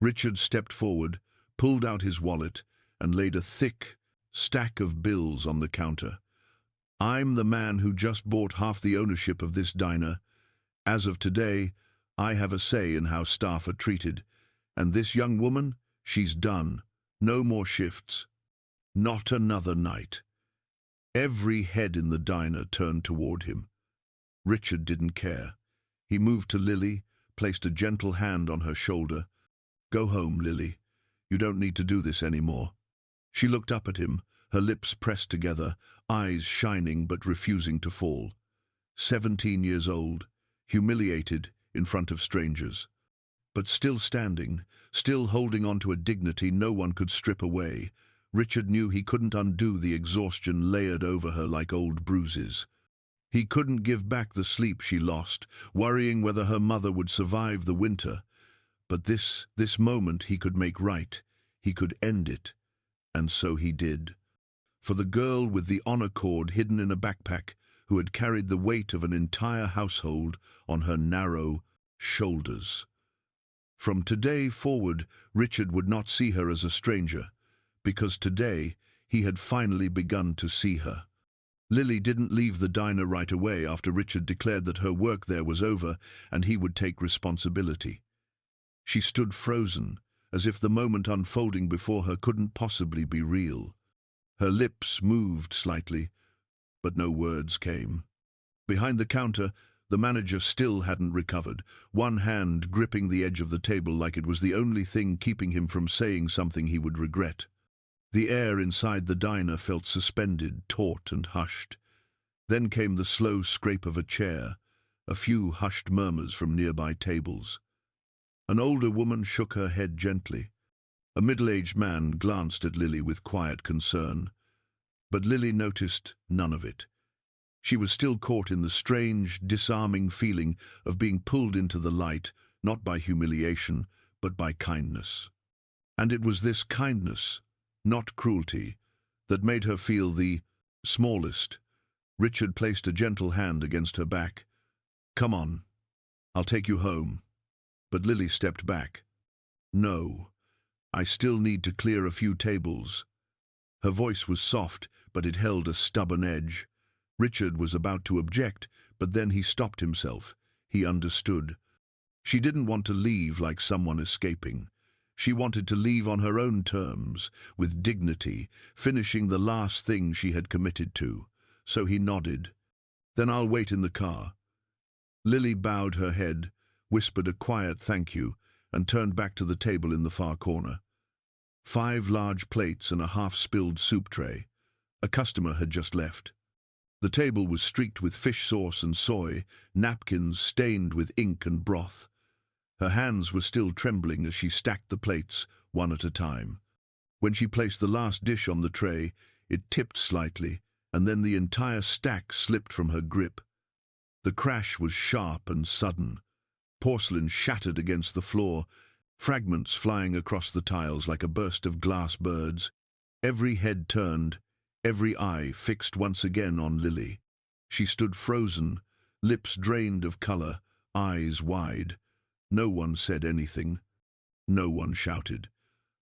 Richard stepped forward, pulled out his wallet, and laid a thick stack of bills on the counter. "I'm the man who just bought half the ownership of this diner. As of today, I have a say in how staff are treated. And this young woman, she's done. No more shifts. Not another night." Every head in the diner turned toward him. Richard didn't care. He moved to Lily, placed a gentle hand on her shoulder. "Go home, Lily. You don't need to do this anymore." She looked up at him, her lips pressed together, eyes shining but refusing to fall. 17 years old, humiliated in front of strangers. But still standing, still holding on to a dignity no one could strip away, Richard knew he couldn't undo the exhaustion layered over her like old bruises. He couldn't give back the sleep she lost, worrying whether her mother would survive the winter. But this moment he could make right. He could end it. And so he did. For the girl with the honor cord hidden in a backpack, who had carried the weight of an entire household on her narrow shoulders. From today forward, Richard would not see her as a stranger, because today he had finally begun to see her. Lily didn't leave the diner right away after Richard declared that her work there was over and he would take responsibility. She stood frozen, as if the moment unfolding before her couldn't possibly be real. Her lips moved slightly, but no words came. Behind the counter, the manager still hadn't recovered, one hand gripping the edge of the table like it was the only thing keeping him from saying something he would regret. The air inside the diner felt suspended, taut and hushed. Then came the slow scrape of a chair, a few hushed murmurs from nearby tables. An older woman shook her head gently. A middle-aged man glanced at Lily with quiet concern. But Lily noticed none of it. She was still caught in the strange, disarming feeling of being pulled into the light, not by humiliation, but by kindness. And it was this kindness, not cruelty, that made her feel the smallest. Richard placed a gentle hand against her back. "Come on, I'll take you home." But Lily stepped back. "No, I still need to clear a few tables." Her voice was soft, but it held a stubborn edge. Richard was about to object, but then he stopped himself. He understood. She didn't want to leave like someone escaping. She wanted to leave on her own terms, with dignity, finishing the last thing she had committed to. So he nodded. "Then I'll wait in the car." Lily bowed her head, whispered a quiet thank you, and turned back to the table in the far corner. 5 large plates and a half-spilled soup tray. A customer had just left. The table was streaked with fish sauce and soy, napkins stained with ink and broth. Her hands were still trembling as she stacked the plates, one at a time. When she placed the last dish on the tray, it tipped slightly, and then the entire stack slipped from her grip. The crash was sharp and sudden. Porcelain shattered against the floor, fragments flying across the tiles like a burst of glass birds. Every head turned, every eye fixed once again on Lily. She stood frozen, lips drained of color, eyes wide. No one said anything. No one shouted.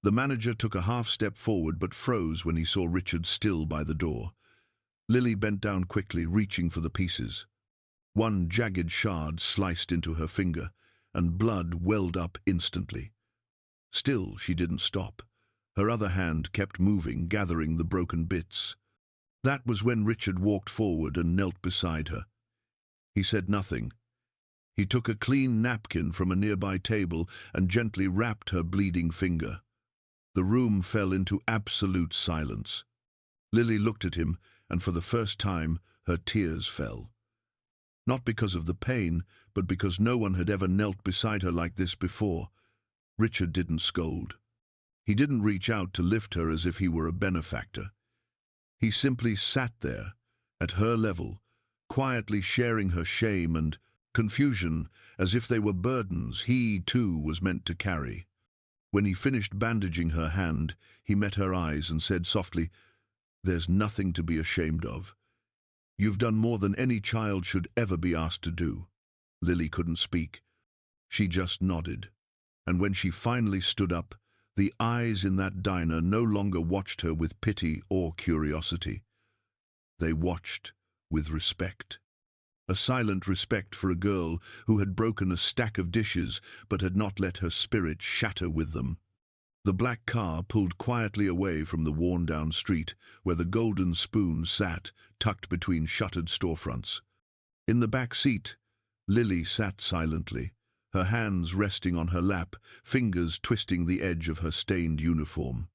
The manager took a half step forward but froze when he saw Richard still by the door. Lily bent down quickly, reaching for the pieces. One jagged shard sliced into her finger, and blood welled up instantly. Still, she didn't stop. Her other hand kept moving, gathering the broken bits. That was when Richard walked forward and knelt beside her. He said nothing. He took a clean napkin from a nearby table and gently wrapped her bleeding finger. The room fell into absolute silence. Lily looked at him, and for the first time, her tears fell. Not because of the pain, but because no one had ever knelt beside her like this before. Richard didn't scold. He didn't reach out to lift her as if he were a benefactor. He simply sat there, at her level, quietly sharing her shame and confusion as if they were burdens he, too, was meant to carry. When he finished bandaging her hand, he met her eyes and said softly, "There's nothing to be ashamed of. You've done more than any child should ever be asked to do." Lily couldn't speak. She just nodded. And when she finally stood up, the eyes in that diner no longer watched her with pity or curiosity. They watched with respect. A silent respect for a girl who had broken a stack of dishes but had not let her spirit shatter with them. The black car pulled quietly away from the worn-down street where the golden spoon sat, tucked between shuttered storefronts. In the back seat, Lily sat silently, her hands resting on her lap, fingers twisting the edge of her stained uniform.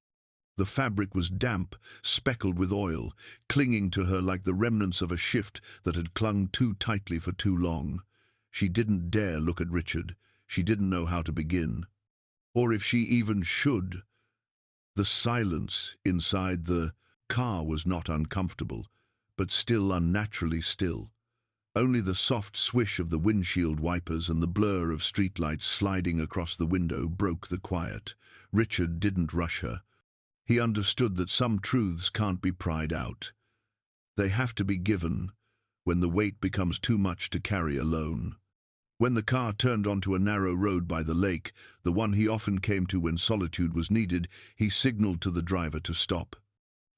The fabric was damp, speckled with oil, clinging to her like the remnants of a shift that had clung too tightly for too long. She didn't dare look at Richard. She didn't know how to begin. Or if she even should. The silence inside the car was not uncomfortable, but still unnaturally still. Only the soft swish of the windshield wipers and the blur of streetlights sliding across the window broke the quiet. Richard didn't rush her. He understood that some truths can't be pried out. They have to be given when the weight becomes too much to carry alone. When the car turned onto a narrow road by the lake, the one he often came to when solitude was needed, he signaled to the driver to stop.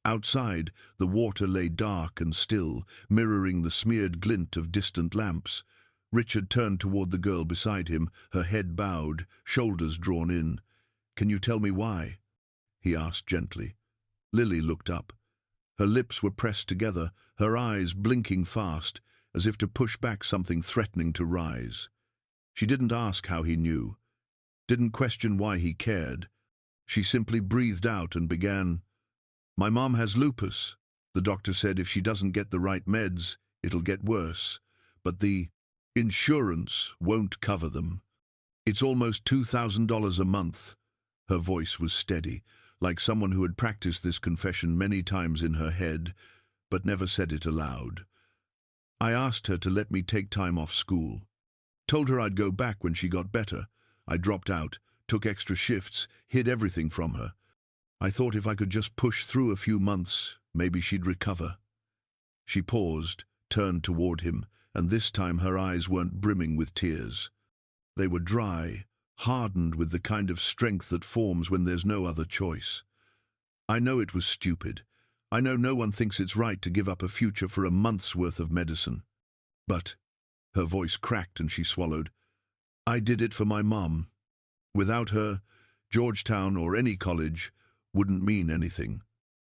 Outside, the water lay dark and still, mirroring the smeared glint of distant lamps. Richard turned toward the girl beside him, her head bowed, shoulders drawn in. "Can you tell me why?" he asked gently. Lily looked up. Her lips were pressed together, her eyes blinking fast, as if to push back something threatening to rise. She didn't ask how he knew, didn't question why he cared. She simply breathed out and began, "My mom has lupus. The doctor said if she doesn't get the right meds, it'll get worse. But the insurance won't cover them. It's almost $2,000 a month." Her voice was steady, like someone who had practiced this confession many times in her head, but never said it aloud. "I asked her to let me take time off school. Told her I'd go back when she got better. I dropped out, took extra shifts, hid everything from her. I thought if I could just push through a few months, maybe she'd recover." She paused, turned toward him, and this time her eyes weren't brimming with tears. They were dry, hardened with the kind of strength that forms when there's no other choice. "I know it was stupid. I know no one thinks it's right to give up a future for a month's worth of medicine. But," her voice cracked and she swallowed, "I did it for my mom. Without her, Georgetown or any college wouldn't mean anything."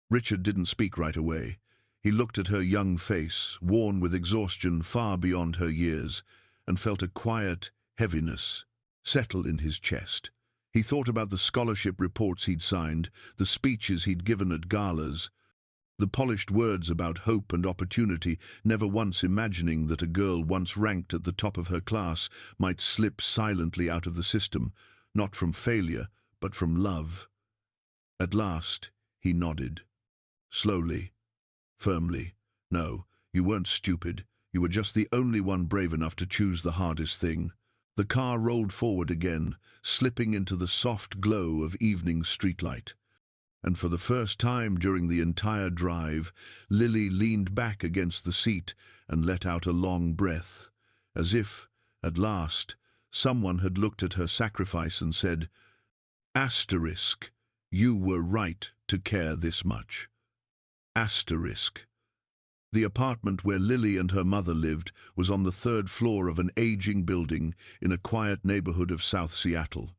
Richard didn't speak right away. He looked at her young face, worn with exhaustion far beyond her years, and felt a quiet heaviness settle in his chest. He thought about the scholarship reports he'd signed, the speeches he'd given at galas, the polished words about hope and opportunity, never once imagining that a girl once ranked at the top of her class might slip silently out of the system, not from failure, but from love. At last, he nodded. Slowly, firmly. "No, you weren't stupid. You were just the only one brave enough to choose the hardest thing." The car rolled forward again, slipping into the soft glow of evening streetlight. and for the first time during the entire drive, Lily leaned back against the seat and let out a long breath, as if, at last, someone had looked at her sacrifice and said, "Asterisk, you were right to care this much." Asterisk. The apartment where Lily and her mother lived was on the third floor of an aging building in a quiet neighborhood of South Seattle.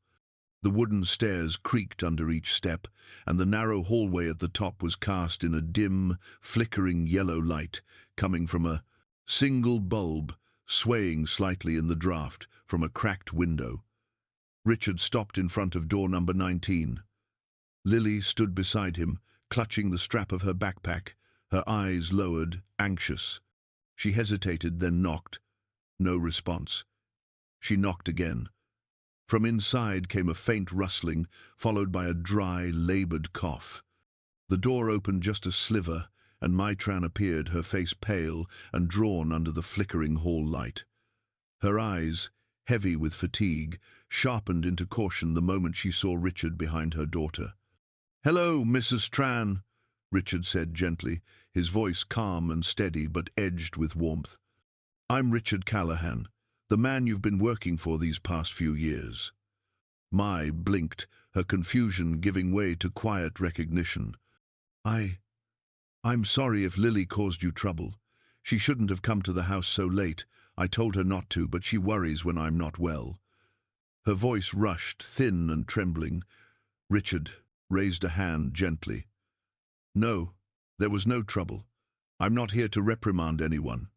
The wooden stairs creaked under each step, and the narrow hallway at the top was cast in a dim, flickering yellow light coming from a single bulb swaying slightly in the draft from a cracked window. Richard stopped in front of door number 19. Lily stood beside him, clutching the strap of her backpack, her eyes lowered, anxious. She hesitated, then knocked. No response. She knocked again. From inside came a faint rustling, followed by a dry, labored cough. The door opened just a sliver, and Maid Tran appeared, her face pale and drawn under the flickering hall light. Her eyes, heavy with fatigue, sharpened into caution the moment she saw Richard behind her daughter. "Hello, Mrs. Tran," Richard said gently, his voice calm and steady but edged with warmth. "I'm Richard Callahan, the man you've been working for these past few years." Mai blinked, her confusion giving way to quiet recognition. I'm sorry if Lily caused you trouble. She shouldn't have come to the house so late. I told her not to, but she worries when I'm not well." Her voice rushed, thin and trembling. Richard raised a hand gently. "No, there was no trouble. I'm not here to reprimand anyone.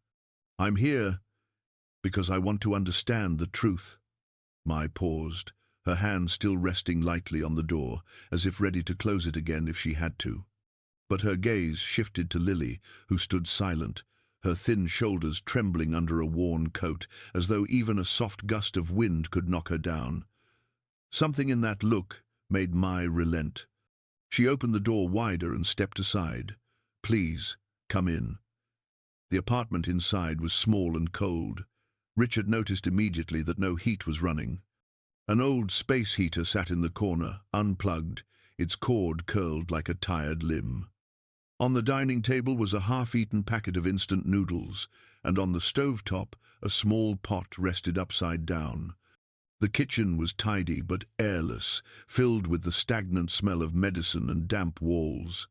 I'm here because I want to understand the truth." Mai paused, her hand still resting lightly on the door, as if ready to close it again if she had to. But her gaze shifted to Lily, who stood silent, her thin shoulders trembling under a worn coat, as though even a soft gust of wind could knock her down. Something in that look made Mai relent. She opened the door wider and stepped aside. "Please, come in." The apartment inside was small and cold. Richard noticed immediately that no heat was running. An old space heater sat in the corner, unplugged, its cord curled like a tired limb. On the dining table was a half-eaten packet of instant noodles, and on the stovetop a small pot rested upside down. The kitchen was tidy but airless, filled with the stagnant smell of medicine and damp walls.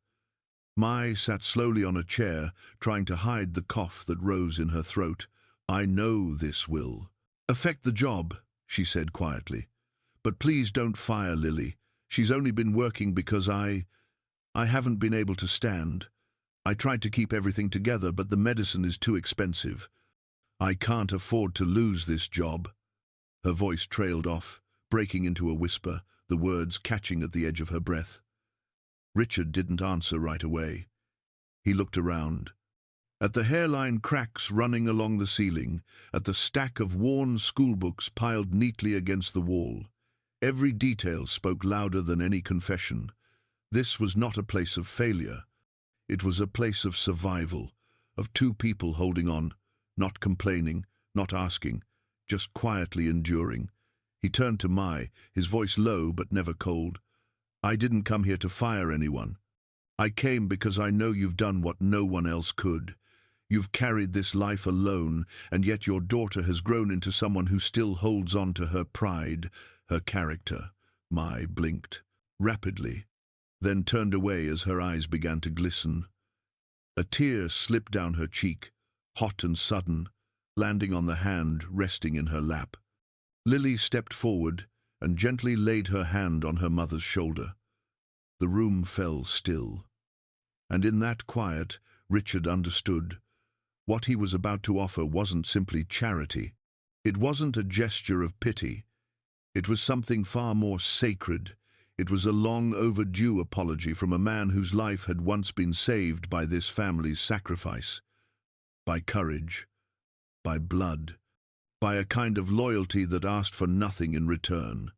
Mai sat slowly on a chair, trying to hide the cough that rose in her throat. "I know this will affect the job," she said quietly. "But please don't fire Lily. She's only been working because I haven't been able to stand. I tried to keep everything together, but the medicine is too expensive. I can't afford to lose this job." Her voice trailed off, breaking into a whisper, the words catching at the edge of her breath. Richard didn't answer right away. He looked around. At the hairline cracks running along the ceiling, at the stack of worn schoolbooks piled neatly against the wall. Every detail spoke louder than any confession. This was not a place of failure. It was a place of survival, of two people holding on, not complaining, not asking, just quietly enduring. He turned to Mai, his voice low but never cold. "I didn't come here to fire anyone. I came because I know you've done what no one else could. You've carried this life alone, and yet your daughter has grown into someone who still holds on to her pride, her character." Mai blinked, rapidly, then turned away as her eyes began to glisten. A tear slipped down her cheek, hot and sudden, landing on the hand resting in her lap. Lily stepped forward and gently laid her hand on her mother's shoulder. The room fell still. And in that quiet, Richard understood. What he was about to offer wasn't simply charity. It wasn't a gesture of pity. It was something far more sacred. It was a long overdue apology from a man whose life had once been saved by this family's sacrifice, by courage, by blood, by a kind of loyalty that asked for nothing in return.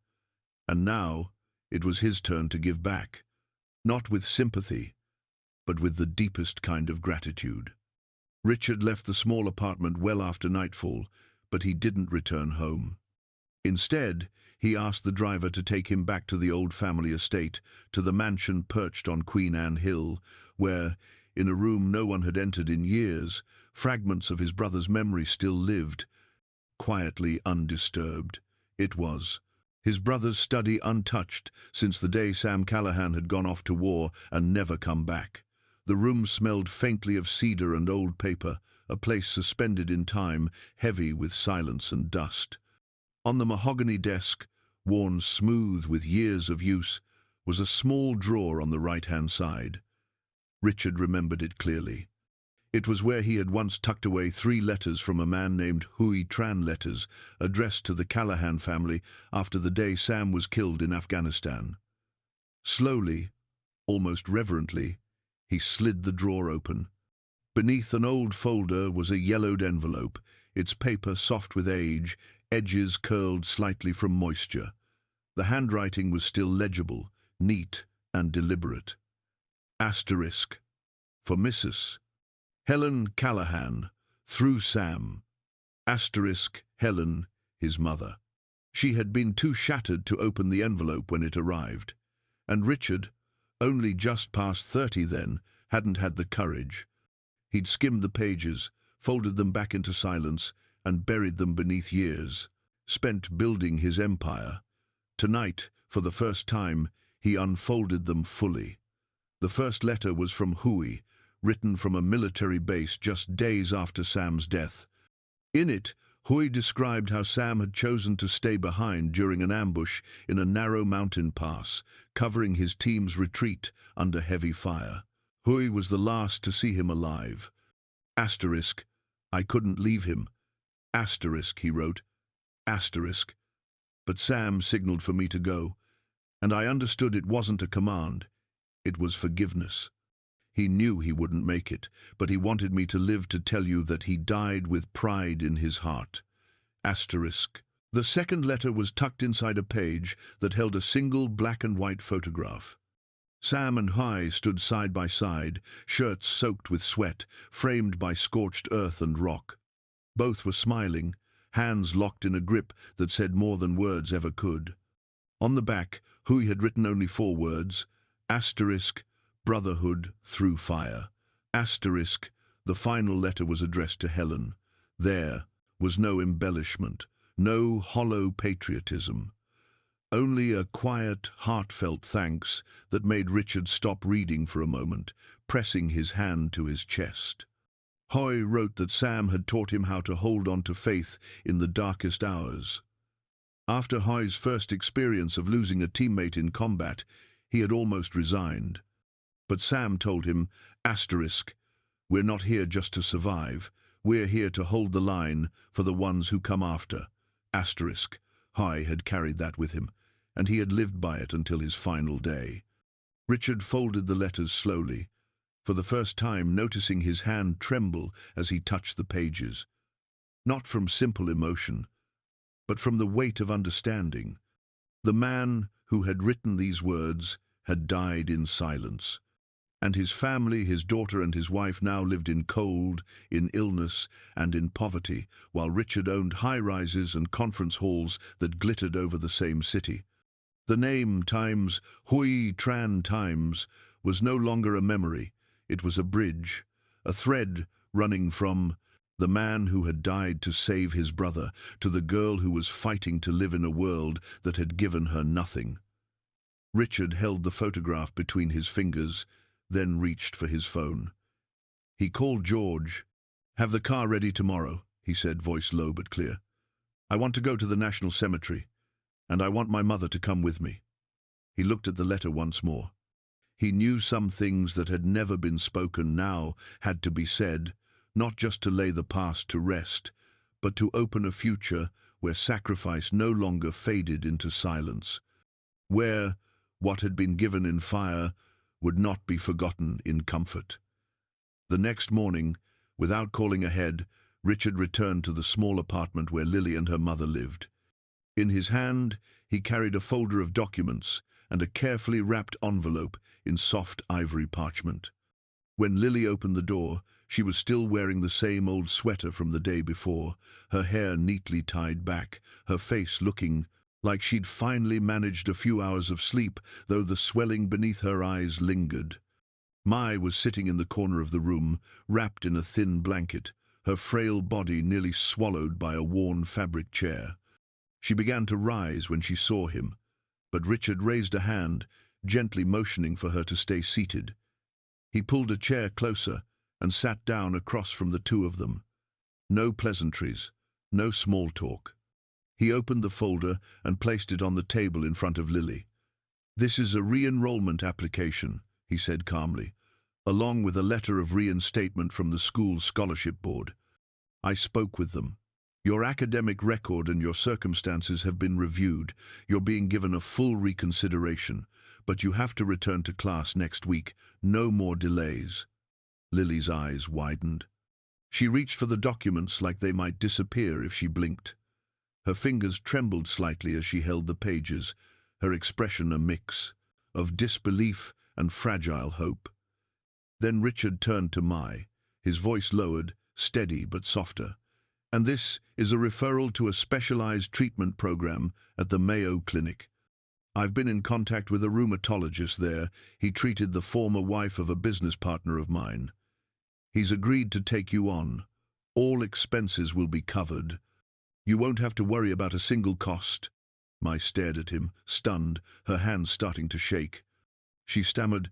And now it was his turn to give back, not with sympathy, but with the deepest kind of gratitude. Richard left the small apartment well after nightfall, but he didn't return home. Instead, he asked the driver to take him back to the old family estate, to the mansion perched on Queen Anne Hill, where, in a room no one had entered in years, fragments of his brother's memory still lived, quietly undisturbed. It was his brother's study, untouched since the day Sam Callahan had gone off to war and never come back. The room smelled faintly of cedar and old paper, a place suspended in time, heavy with silence and dust. On the mahogany desk, worn smooth with years of use, was a small drawer on the right-hand side. Richard remembered it clearly. It was where he had once tucked away 3 letters from a man named Lily Tran, letters addressed to the Callahan family after the day Sam was killed in Afghanistan. Slowly, almost reverently, he slid the drawer open. Beneath an old folder was a yellowed envelope, its paper soft with age, edges curled slightly from moisture. The handwriting was still legible, neat and deliberate. Asterisk. For Mrs. Helen Callahan, through Sam. Asterisk Helen, his mother. She had been too shattered to open the envelope when it arrived. And Richard, only just past 30 then, hadn't had the courage. He'd skimmed the pages, folded them back into silence, and buried them beneath years, spent building his empire. Tonight, for the first time, he unfolded them fully. The first letter was from Huey, written from a military base just days after Sam's death. In it, Huey described how Sam had chosen to stay behind during an ambush in a narrow mountain pass, covering his team's retreat under heavy fire. Huey was the last to see him alive. Asterisk, I couldn't leave him. Asterisk, he wrote. Asterisk. But Sam signaled for me to go, and I understood it wasn't a command. It was forgiveness. He knew he wouldn't make it, but he wanted me to live to tell you that he died with pride in his heart. Asterisk. The second letter was tucked inside a page that held a single black and white photograph. Sam and Huey stood side by side, shirts soaked with sweat, framed by scorched earth and rock. Both were smiling, hands locked in a grip that said more than words ever could. On the back, Huey had written only 4 words, asterisk, brotherhood through fire. Asterisk, the final letter was addressed to Helen. There was no embellishment, no hollow patriotism. Only a quiet, heartfelt thanks that made Richard stop reading for a moment, pressing his hand to his chest. Huey wrote that Sam had taught him how to hold on to faith in the darkest hours. After Huey's first experience of losing a teammate in combat, he had almost resigned. But Sam told him, asterisk, we're not here just to survive, we're here to hold the line for the ones who come after. Asterisk, Huey had carried that with him, and he had lived by it until his final day. Richard folded the letters slowly, for the first time noticing his hand tremble as he touched the pages. Not from simple emotion, but from the weight of understanding. The man who had written these words had died in silence, and his family, his daughter and his wife, now lived in cold, in illness, and in poverty, while Richard owned high-rises and conference halls that glittered over the same city. The name times Lily Tran times was no longer a memory. It was a bridge, a thread running from the man who had died to save his brother to the girl who was fighting to live in a world that had given her nothing. Richard held the photograph between his fingers, then reached for his phone. He called George. Have the car ready tomorrow, he said, voice low but clear. I want to go to the National Cemetery, and I want my mother to come with me. He looked at the letter once more. He knew some things that had never been spoken now had to be said, not just to lay the past to rest, but to open a future where sacrifice no longer faded into silence, where what had been given in fire would not be forgotten in comfort. The next morning, without calling ahead, Richard returned to the small apartment where Lily and her mother lived. In his hand, he carried a folder of documents and a carefully wrapped envelope in soft ivory parchment. When Lily opened the door, she was still wearing the same old sweater from the day before, her hair neatly tied back, her face looking like she'd finally managed a few hours of sleep, though the swelling beneath her eyes lingered. Mai was sitting in the corner of the room, wrapped in a thin blanket, her frail body nearly swallowed by a worn fabric chair. She began to rise when she saw him, but Richard raised a hand, gently motioning for her to stay seated. He pulled a chair closer and sat down across from the two of them. No pleasantries, no small talk. He opened the folder and placed it on the table in front of Lily. "This is a re-enrollment application," he said calmly, "along with a letter of reinstatement from the school's scholarship board. I spoke with them. Your academic record and your circumstances have been reviewed. You're being given a full reconsideration, but you have to return to class next week. No more delays." Lily's eyes widened. She reached for the documents like they might disappear if she blinked. Her fingers trembled slightly as she held the pages, her expression a mix of disbelief and fragile hope. Then Richard turned to Mai, his voice lowered, steady but softer. "And this is a referral to a specialized treatment program at the Mayo Clinic. I've been in contact with a rheumatologist there. He treated the former wife of a business partner of mine. He's agreed to take you on. All expenses will be covered. You won't have to worry about a single cost." Mai stared at him, stunned, her hands starting to shake. She stammered,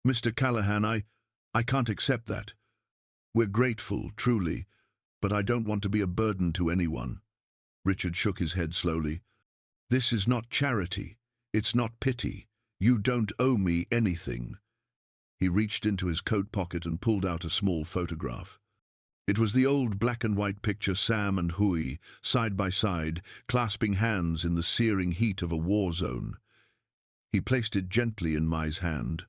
"Mr. Callahan, I can't accept that. We're grateful, truly, but I don't want to be a burden to anyone." Richard shook his head slowly. "This is not charity. It's not pity. You don't owe me anything." He reached into his coat pocket and pulled out a small photograph. It was the old black-and-white picture Sam and Hui, side by side, clasping hands in the searing heat of a war zone. He placed it gently in Mai's hand.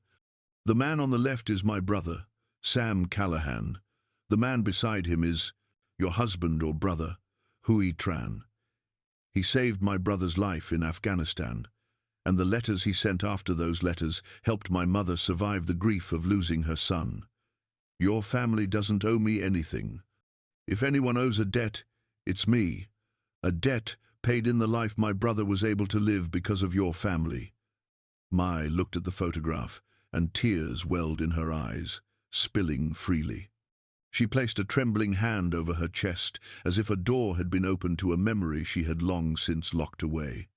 "The man on the left is my brother, Sam Callahan. The man beside him is your husband or brother, Lily Tran. He saved my brother's life in Afghanistan, and the letters he sent after those letters helped my mother survive the grief of losing her son. Your family doesn't owe me anything. If anyone owes a debt, it's me. A debt paid in the life my brother was able to live because of your family." Mai looked at the photograph, and tears welled in her eyes, spilling freely. She placed a trembling hand over her chest, as if a door had been opened to a memory she had long since locked away.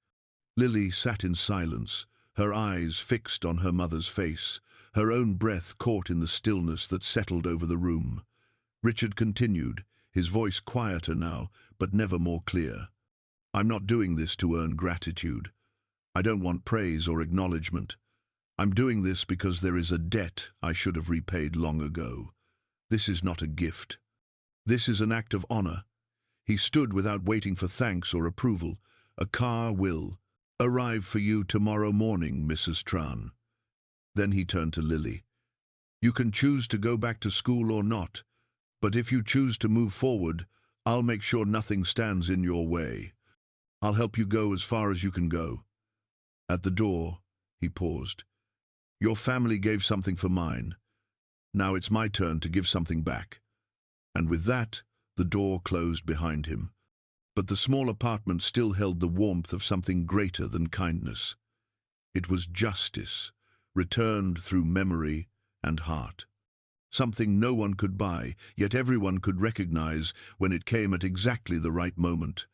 Lily sat in silence, her eyes fixed on her mother's face, her own breath caught in the stillness that settled over the room. Richard continued, his voice quieter now, but never more clear. "I'm not doing this to earn gratitude. I don't want praise or acknowledgement. I'm doing this because there is a debt I should have repaid long ago. This is not a gift. This is an act of honor." He stood without waiting for thanks or approval. "A car will arrive for you tomorrow morning, Mrs. Tran." Then he turned to Lily. "You can choose to go back to school or not, but if you choose to move forward, I'll make sure nothing stands in your way. I'll help you go as far as you can go." At the door, he paused. "Your family gave something for mine. Now it's my turn to give something back." And with that, the door closed behind him. But the small apartment still held the warmth of something greater than kindness. It was justice, returned through memory and heart. Something no one could buy, yet everyone could recognize when it came at exactly the right moment.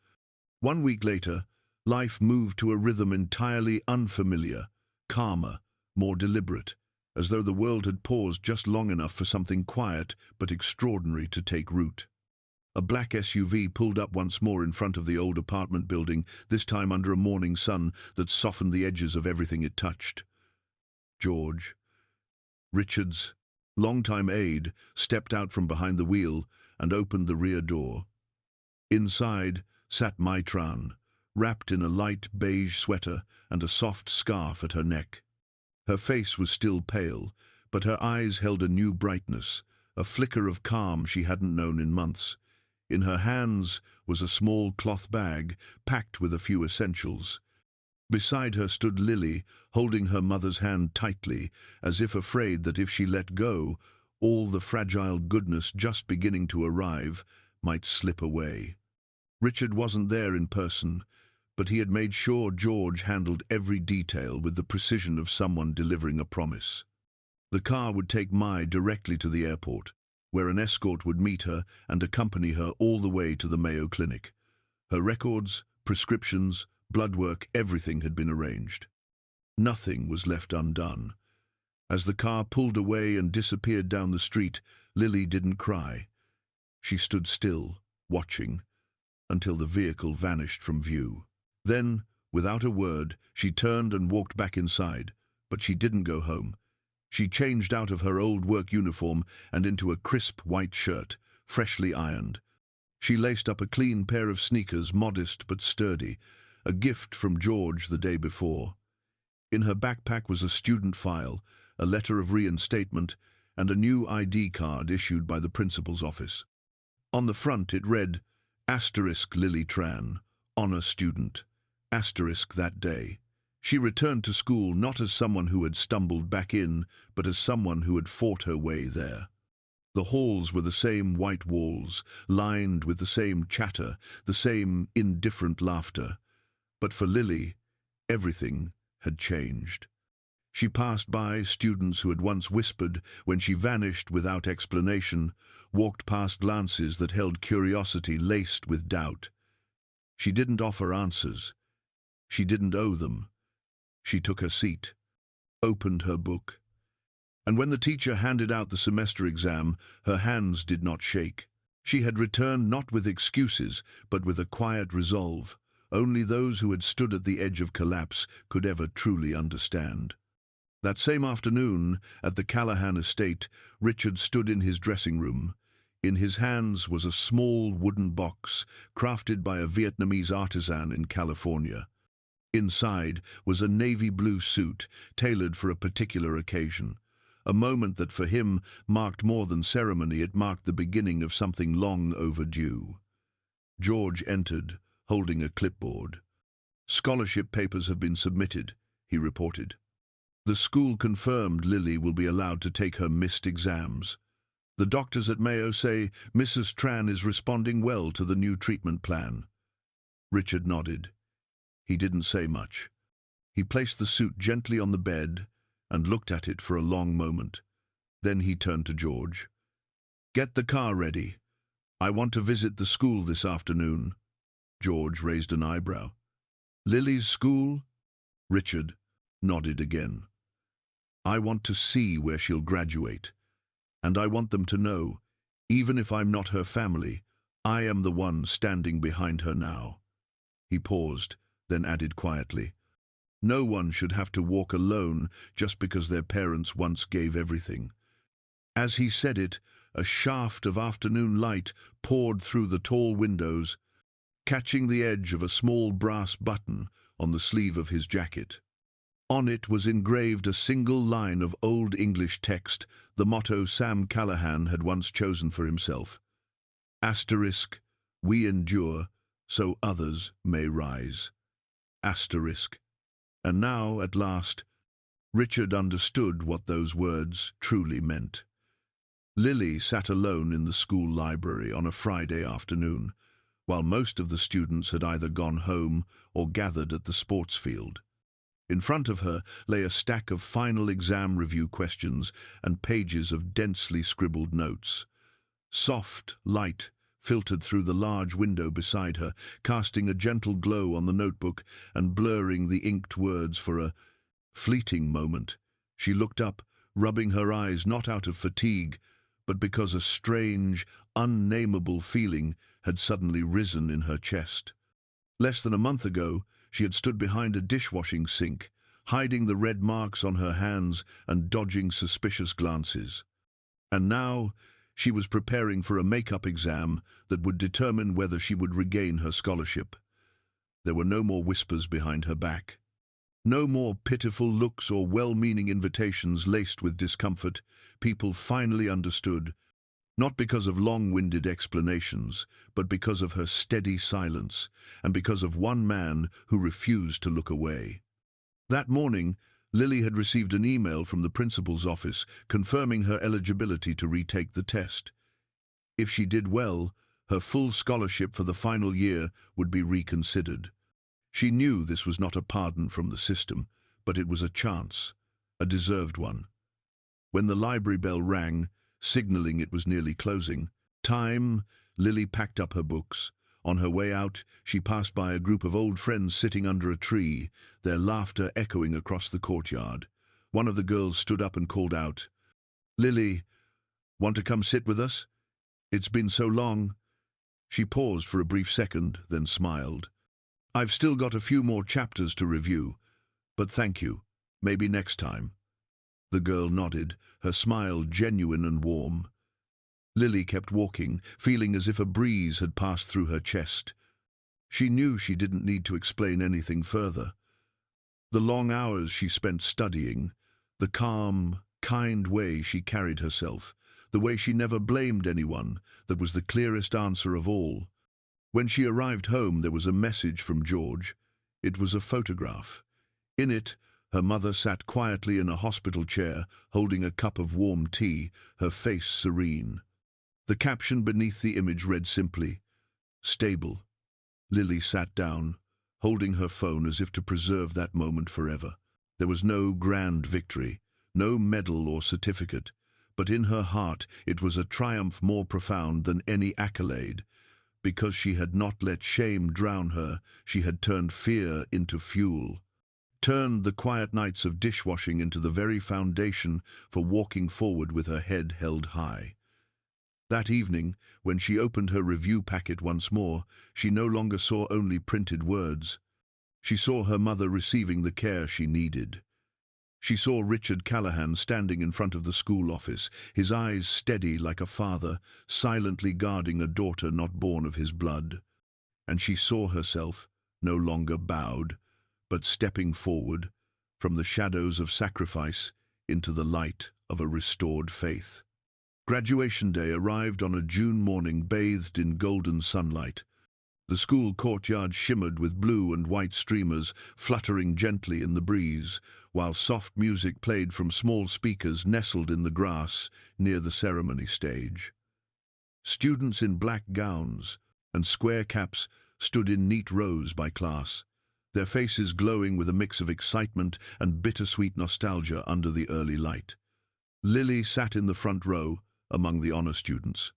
1 week later, life moved to a rhythm entirely unfamiliar, calmer, more deliberate, as though the world had paused just long enough for something quiet but extraordinary to take root. A black SUV pulled up once more in front of the old apartment building, this time under a morning sun that softened the edges of everything it touched. George, Richard's longtime aide, stepped out from behind the wheel and opened the rear door. Inside sat Mai Tran, wrapped in a light beige sweater and a soft scarf at her neck. Her face was still pale, but her eyes held a new brightness, a flicker of calm she hadn't known in months. In her hands was a small cloth bag, packed with a few essentials. Beside her stood Lily, holding her mother's hand tightly, as if afraid that if she let go, all the fragile goodness just beginning to arrive, might slip away. Richard wasn't there in person, but he had made sure George handled every detail with the precision of someone delivering a promise. The car would take Maid directly to the airport, where an escort would meet her and accompany her all the way to the Mayo Clinic. Her records, prescriptions, blood work, everything had been arranged. Nothing was left undone. As the car pulled away and disappeared down the street, Lily didn't cry. She stood still, watching, until the vehicle vanished from view. Then, without a word, she turned and walked back inside, but she didn't go home. She changed out of her old work uniform and into a crisp white shirt, freshly ironed. She laced up a clean pair of sneakers, modest but sturdy, a gift from George the day before. In her backpack was a student file, a letter of reinstatement, and a new ID card issued by the principal's office. On the front it read, Lily Tran, honor student, that day. She returned to school not as someone who had stumbled back in, but as someone who had fought her way there. The halls were the same white walls, lined with the same chatter, the same indifferent laughter. But for Lily, everything had changed. She passed by students who had once whispered when she vanished without explanation, walked past glances that held curiosity laced with doubt. She didn't offer answers. She didn't owe them. She took her seat, opened her book. And when the teacher handed out the semester exam, her hands did not shake. She had returned not with excuses, but with a quiet resolve. Only those who had stood at the edge of collapse could ever truly understand. That same afternoon, at the Callahan estate, Richard stood in his dressing room. In his hands was a small wooden box, crafted by a Vietnamese artisan in California. Inside was a navy blue suit, tailored for a particular occasion. A moment that for him marked more than ceremony, it marked the beginning of something long overdue. George entered, holding a clipboard. Scholarship papers have been submitted, he reported. The school confirmed Lily will be allowed to take her missed exams. The doctors at Mayo say Mrs. Tran is responding well to the new treatment plan. Richard nodded. He didn't say much. He placed the suit gently on the bed and looked at it for a long moment. Then he turned to George. Get the car ready. I want to visit the school this afternoon. George raised an eyebrow. Lily's school? Richard nodded again. I want to see where she'll graduate. And I want them to know, even if I'm not her family, I am the one standing behind her now. He paused, then added quietly, no one should have to walk alone just because their parents once gave everything. As he said it, a shaft of afternoon light poured through the tall windows, catching the edge of a small brass button on the sleeve of his jacket. On it was engraved a single line of Old English text, the motto Sam Callahan had once chosen for himself. Asterisk, we endure, so others may rise. Asterisk. And now, at last, Richard understood what those words truly meant. Lily sat alone in the school library on a Friday afternoon, while most of the students had either gone home or gathered at the sports field. In front of her lay a stack of final exam review questions and pages of densely scribbled notes. Soft light filtered through the large window beside her, casting a gentle glow on the notebook and blurring the inked words for a fleeting moment. She looked up, rubbing her eyes not out of fatigue, but because a strange, unnameable feeling had suddenly risen in her chest. Less than a month ago, she had stood behind a dishwashing sink, hiding the red marks on her hands and dodging suspicious glances. And now she was preparing for a make-up exam that would determine whether she would regain her scholarship. There were no more whispers behind her back. No more pitiful looks or well-meaning invitations laced with discomfort. People finally understood, not because of long-winded explanations, but because of her steady silence, and because of one man who refused to look away. That morning, Lily had received an email from the principal's office confirming her eligibility to retake the test. If she did well, her full scholarship for the final year would be reconsidered. She knew this was not a pardon from the system, but it was a chance, a deserved one. When the library bell rang, signaling it was nearly closing time, Lily packed up her books. On her way out, she passed by a group of old friends sitting under a tree, their laughter echoing across the courtyard. One of the girls stood up and called out, "Lily, want to come sit with us? It's been so long." She paused for a brief second, then smiled. "I've still got a few more chapters to review, but thank you. Maybe next time." The girl nodded, her smile genuine and warm. Lily kept walking, feeling as if a breeze had passed through her chest. She knew she didn't need to explain anything further. The long hours she spent studying, the calm, kind way she carried herself, the way she never blamed anyone, that was the clearest answer of all. When she arrived home, there was a message from George. It was a photograph. In it, her mother sat quietly in a hospital chair, holding a cup of warm tea, her face serene. The caption beneath the image read simply, "Stable." Lily sat down, holding her phone as if to preserve that moment forever. There was no grand victory, no medal or certificate, but in her heart it was a triumph more profound than any accolade. Because she had not let shame drown her, she had turned fear into fuel. Turned the quiet nights of dishwashing into the very foundation for walking forward with her head held high. That evening, when she opened her review packet once more, she no longer saw only printed words. She saw her mother receiving the care she needed. She saw Richard Callahan standing in front of the school office, his eyes steady like a father, silently guarding a daughter not born of his blood. And she saw herself, no longer bowed, but stepping forward, from the shadows of sacrifice into the light of a restored faith. Graduation day arrived on a June morning bathed in golden sunlight. The school courtyard shimmered with blue and white streamers fluttering gently in the breeze, while soft music played from small speakers nestled in the grass near the ceremony stage. Students in black gowns and square caps stood in neat rows by class, their faces glowing with a mix of excitement and bittersweet nostalgia under the early light. Lily sat in the front row, among the honor students.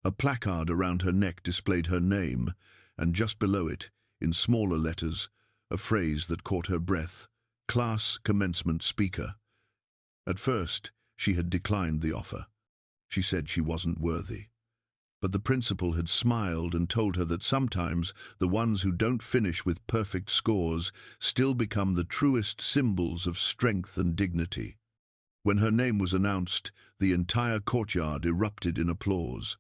A placard around her neck displayed her name, and just below it, in smaller letters, a phrase that caught her breath, "Class Commencement Speaker." At first, she had declined the offer. She said she wasn't worthy. But the principal had smiled and told her that sometimes the ones who don't finish with perfect scores still become the truest symbols of strength and dignity. When her name was announced, the entire courtyard erupted in applause.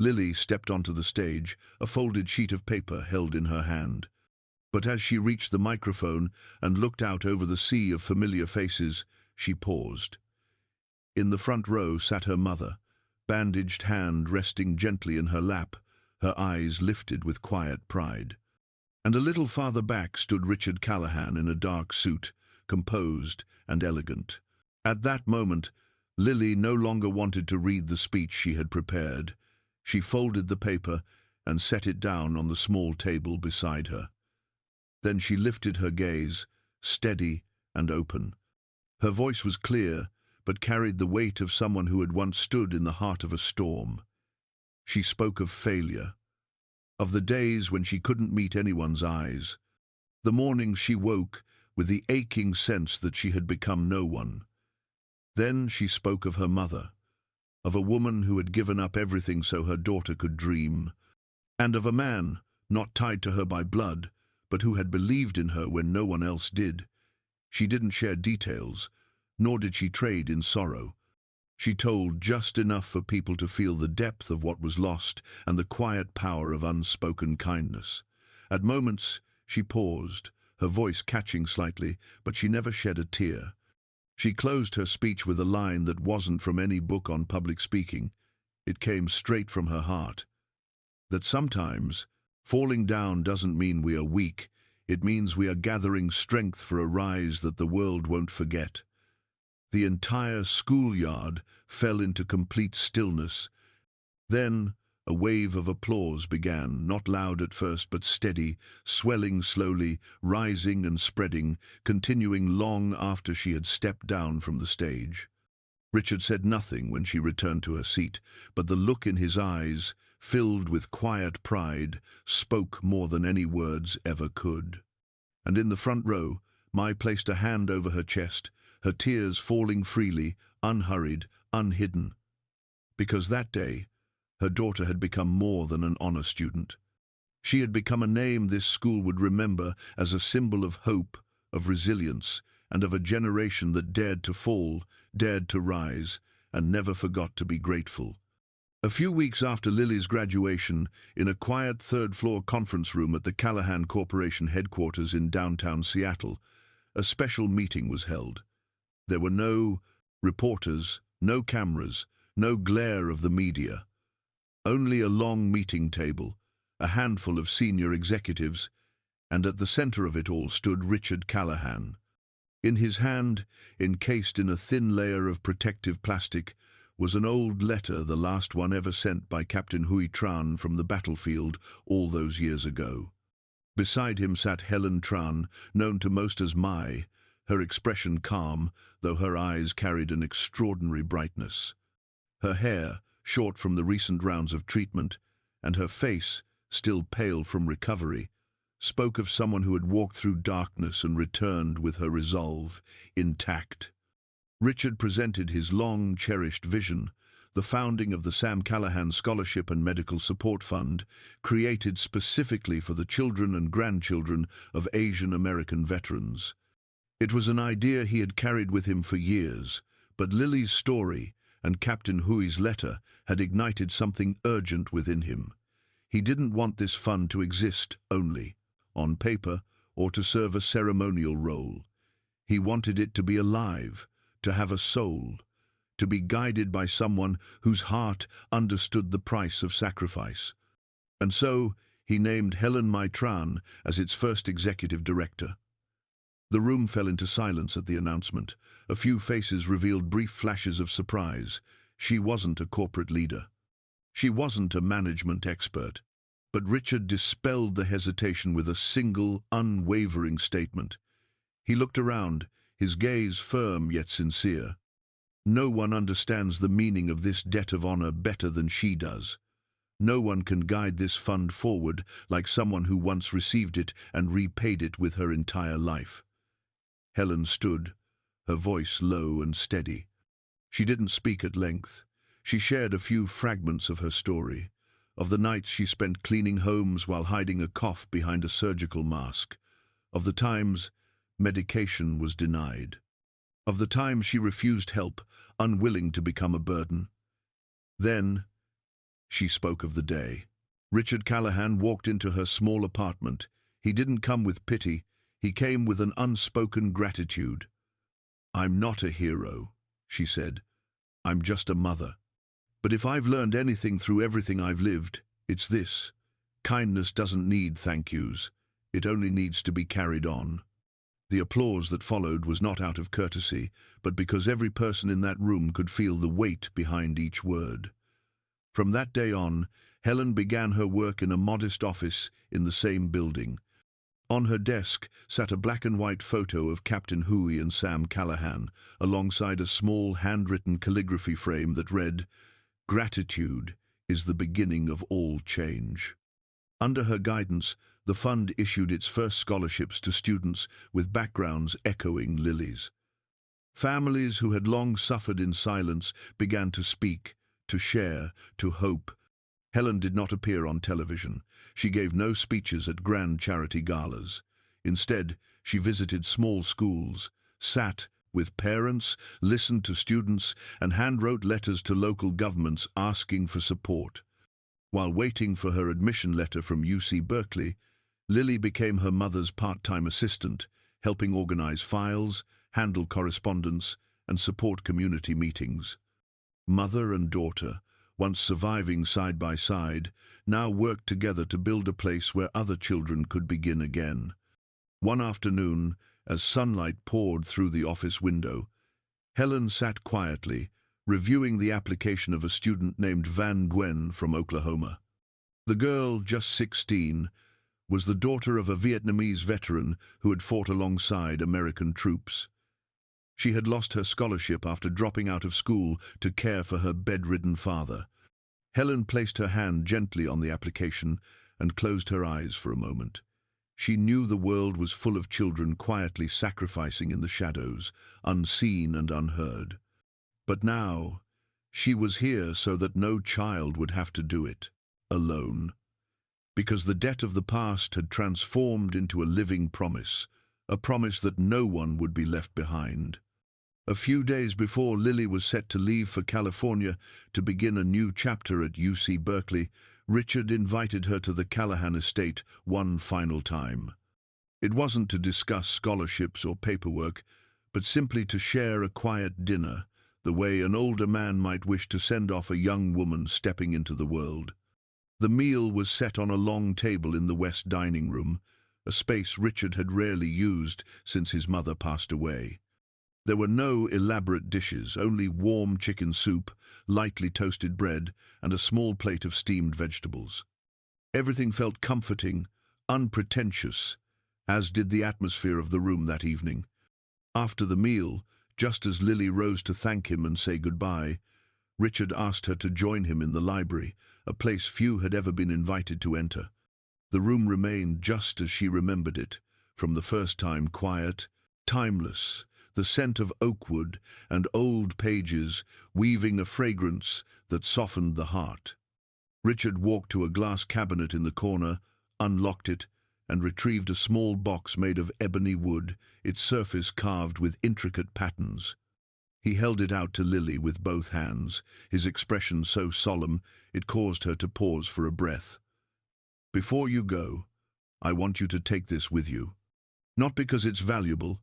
Lily stepped onto the stage, a folded sheet of paper held in her hand. But as she reached the microphone and looked out over the sea of familiar faces, she paused. In the front row sat her mother, bandaged hand resting gently in her lap, her eyes lifted with quiet pride. And a little farther back stood Richard Callahan in a dark suit, composed and elegant. At that moment, Lily no longer wanted to read the speech she had prepared. She folded the paper and set it down on the small table beside her. Then she lifted her gaze, steady and open. Her voice was clear, but carried the weight of someone who had once stood in the heart of a storm. She spoke of failure, of the days when she couldn't meet anyone's eyes, the mornings she woke with the aching sense that she had become no one. Then she spoke of her mother, of a woman who had given up everything so her daughter could dream, and of a man, not tied to her by blood, but who had believed in her when no one else did. She didn't share details, nor did she trade in sorrow. She told just enough for people to feel the depth of what was lost and the quiet power of unspoken kindness. At moments, she paused, her voice catching slightly, but she never shed a tear. She closed her speech with a line that wasn't from any book on public speaking. It came straight from her heart. That sometimes, falling down doesn't mean we are weak. It means we are gathering strength for a rise that the world won't forget. The entire schoolyard fell into complete stillness. Then a wave of applause began, not loud at first but steady, swelling slowly, rising and spreading, continuing long after she had stepped down from the stage. Richard said nothing when she returned to her seat, but the look in his eyes, filled with quiet pride, spoke more than any words ever could. And in the front row, Mai placed a hand over her chest, her tears falling freely, unhurried, unhidden. Because that day, her daughter had become more than an honor student. She had become a name this school would remember as a symbol of hope, of resilience, and of a generation that dared to fall, dared to rise, and never forgot to be grateful. A few weeks after Lily's graduation, in a quiet third-floor conference room at the Callahan Corporation headquarters in downtown Seattle, a special meeting was held. There were no reporters, no cameras, no glare of the media. Only a long meeting table, a handful of senior executives, and at the center of it all stood Richard Callahan. In his hand, encased in a thin layer of protective plastic, was an old letter, the last one ever sent by Captain Lily Tran from the battlefield all those years ago. Beside him sat Lily Tran, known to most as Mai, her expression calm, though her eyes carried an extraordinary brightness. Her hair, short from the recent rounds of treatment, and her face, still pale from recovery, spoke of someone who had walked through darkness and returned with her resolve intact. Richard presented his long-cherished vision, the founding of the Sam Callahan Scholarship and Medical Support Fund, created specifically for the children and grandchildren of Asian American veterans. It was an idea he had carried with him for years, but Lily's story and Captain Hui's letter had ignited something urgent within him. He didn't want this fund to exist only, on paper, or to serve a ceremonial role. He wanted it to be alive, to have a soul, to be guided by someone whose heart understood the price of sacrifice. And so he named Lily Tran as its first executive director. The room fell into silence at the announcement. A few faces revealed brief flashes of surprise. She wasn't a corporate leader. She wasn't a management expert. But Richard dispelled the hesitation with a single, unwavering statement. He looked around, his gaze firm yet sincere. No one understands the meaning of this debt of honor better than she does. No one can guide this fund forward like someone who once received it and repaid it with her entire life. Helen stood, her voice low and steady. She didn't speak at length. She shared a few fragments of her story, of the nights she spent cleaning homes while hiding a cough behind a surgical mask, of the times medication was denied, of the times she refused help, unwilling to become a burden. Then she spoke of the day. Richard Callahan walked into her small apartment. He didn't come with pity. He came with an unspoken gratitude. "I'm not a hero," she said. "I'm just a mother. But if I've learned anything through everything I've lived, it's this. Kindness doesn't need thank yous. It only needs to be carried on." The applause that followed was not out of courtesy, but because every person in that room could feel the weight behind each word. From that day on, Helen began her work in a modest office in the same building. On her desk sat a black-and-white photo of Captain Hui and Sam Callahan, alongside a small handwritten calligraphy frame that read, "Gratitude is the beginning of all change." Under her guidance, the fund issued its first scholarships to students with backgrounds echoing Lily's. Families who had long suffered in silence began to speak, to share, to hope. Helen did not appear on television. She gave no speeches at grand charity galas. Instead, she visited small schools, sat with parents, listened to students, and handwrote letters to local governments asking for support. While waiting for her admission letter from UC Berkeley, Lily became her mother's part-time assistant, helping organize files, handle correspondence, and support community meetings. Mother and daughter, once surviving side by side, now worked together to build a place where other children could begin again. One afternoon, as sunlight poured through the office window, Helen sat quietly, reviewing the application of a student named Van Gwen from Oklahoma. The girl, just 16, was the daughter of a Vietnamese veteran who had fought alongside American troops. She had lost her scholarship after dropping out of school to care for her bedridden father. Helen placed her hand gently on the application and closed her eyes for a moment. She knew the world was full of children quietly sacrificing in the shadows, unseen and unheard. But now, she was here so that no child would have to do it, alone. Because the debt of the past had transformed into a living promise, a promise that no one would be left behind. A few days before Lily was set to leave for California to begin a new chapter at UC Berkeley, Richard invited her to the Callahan estate one final time. It wasn't to discuss scholarships or paperwork, but simply to share a quiet dinner, the way an older man might wish to send off a young woman stepping into the world. The meal was set on a long table in the west dining room, a space Richard had rarely used since his mother passed away. There were no elaborate dishes, only warm chicken soup, lightly toasted bread, and a small plate of steamed vegetables. Everything felt comforting, unpretentious, as did the atmosphere of the room that evening. After the meal, just as Lily rose to thank him and say goodbye, Richard asked her to join him in the library, a place few had ever been invited to enter. The room remained just as she remembered it, from the first time quiet, timeless, the scent of oak wood and old pages weaving a fragrance that softened the heart. Richard walked to a glass cabinet in the corner, unlocked it, and retrieved a small box made of ebony wood, its surface carved with intricate patterns. He held it out to Lily with both hands, his expression so solemn it caused her to pause for a breath. "Before you go, I want you to take this with you. Not because it's valuable,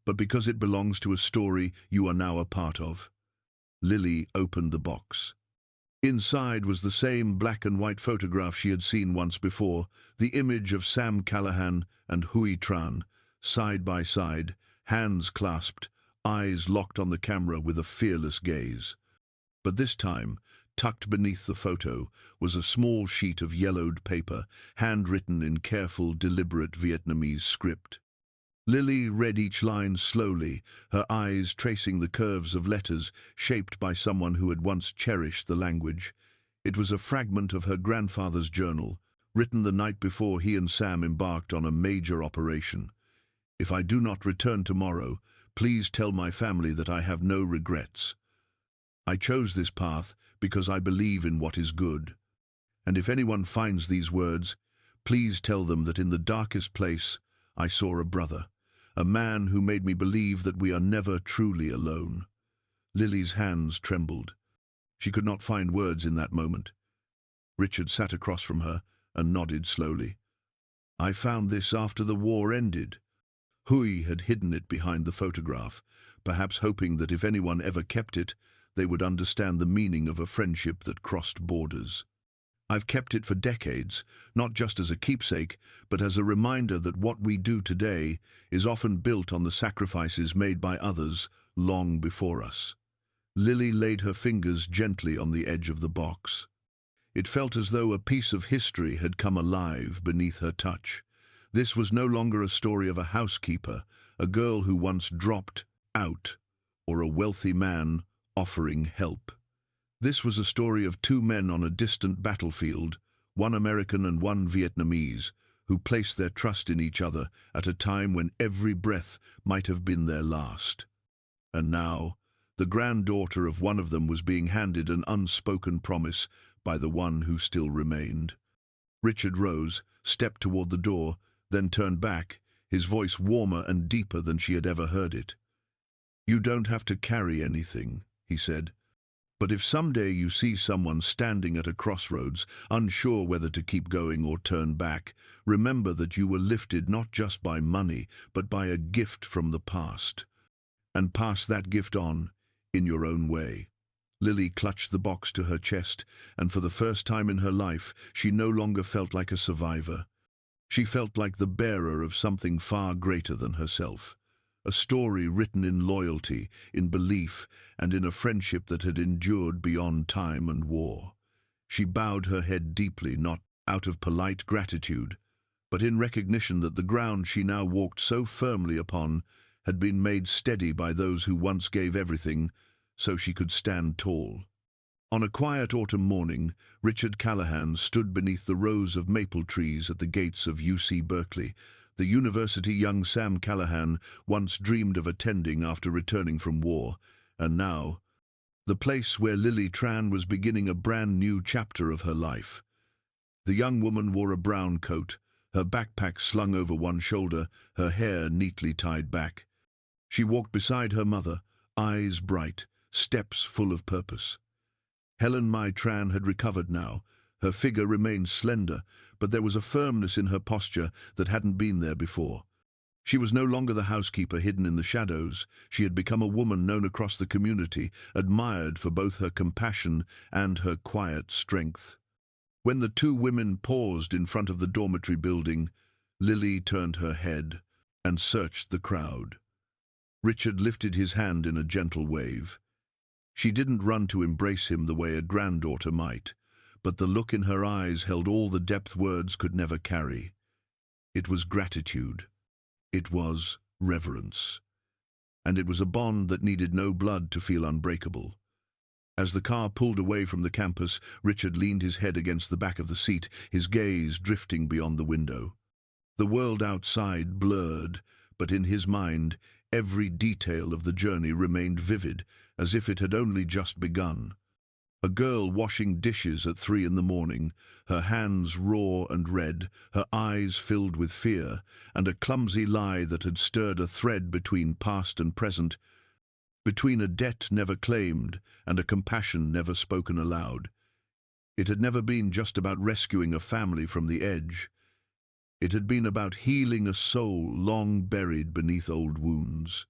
but because it belongs to a story you are now a part of." Lily opened the box. Inside was the same black and white photograph she had seen once before, the image of Sam Callahan and Lily Tran, side by side, hands clasped, eyes locked on the camera with a fearless gaze. But this time, tucked beneath the photo, was a small sheet of yellowed paper, handwritten in careful, deliberate Vietnamese script. Lily read each line slowly, her eyes tracing the curves of letters shaped by someone who had once cherished the language. It was a fragment of her grandfather's journal, written the night before he and Sam embarked on a major operation. "If I do not return tomorrow, please tell my family that I have no regrets. I chose this path because I believe in what is good. And if anyone finds these words, please tell them that in the darkest place I saw a brother, a man who made me believe that we are never truly alone." Lily's hands trembled. She could not find words in that moment. Richard sat across from her and nodded slowly. "I found this after the war ended." Hui had hidden it behind the photograph, perhaps hoping that if anyone ever kept it, they would understand the meaning of a friendship that crossed borders. "I've kept it for decades, not just as a keepsake, but as a reminder that what we do today is often built on the sacrifices made by others long before us." Lily laid her fingers gently on the edge of the box. It felt as though a piece of history had come alive beneath her touch. This was no longer a story of a housekeeper, a girl who once dropped out, or a wealthy man offering help. This was a story of two men on a distant battlefield, one American and one Vietnamese, who placed their trust in each other at a time when every breath might have been their last. And now, the granddaughter of one of them was being handed an unspoken promise by the one who still remained. Richard rose, stepped toward the door, then turned back, his voice warmer and deeper than she had ever heard it. "You don't have to carry anything," he said. "But if someday you see someone standing at a crossroads, unsure whether to keep going or turn back, remember that you were lifted not just by money, but by a gift from the past. And pass that gift on, in your own way." Lily clutched the box to her chest, and for the first time in her life, she no longer felt like a survivor. She felt like the bearer of something far greater than herself, a story written in loyalty, in belief, and in a friendship that had endured beyond time and war. She bowed her head deeply, not out of polite gratitude, but in recognition that the ground she now walked so firmly upon had been made steady by those who once gave everything so she could stand tall. On a quiet autumn morning, Richard Callahan stood beneath the rows of maple trees at the gates of UC Berkeley, the university young Sam Callahan once dreamed of attending after returning from war, and now, the place where Lily Tran was beginning a brand new chapter of her life. The young woman wore a brown coat, her backpack slung over one shoulder, her hair neatly tied back. She walked beside her mother, eyes bright, steps full of purpose. Helen Mai Tran had recovered now. Her figure remained slender, but there was a firmness in her posture that hadn't been there before. She was no longer the housekeeper hidden in the shadows. She had become a woman known across the community, admired for both her compassion and her quiet strength. When the two women paused in front of the dormitory building, Lily turned her head and searched the crowd. Richard lifted his hand in a gentle wave. She didn't run to embrace him the way a granddaughter might, but the look in her eyes held all the depth words could never carry. It was gratitude. It was reverence. And it was a bond that needed no blood to feel unbreakable. As the car pulled away from the campus, Richard leaned his head against the back of the seat, his gaze drifting beyond the window. The world outside blurred, but in his mind, every detail of the journey remained vivid, as if it had only just begun. A girl washing dishes at 3 in the morning, her hands raw and red, her eyes filled with fear, and a clumsy lie that had stirred a thread between past and present, between a debt never claimed and a compassion never spoken aloud. It had never been just about rescuing a family from the edge. It had been about healing a soul long buried beneath old wounds.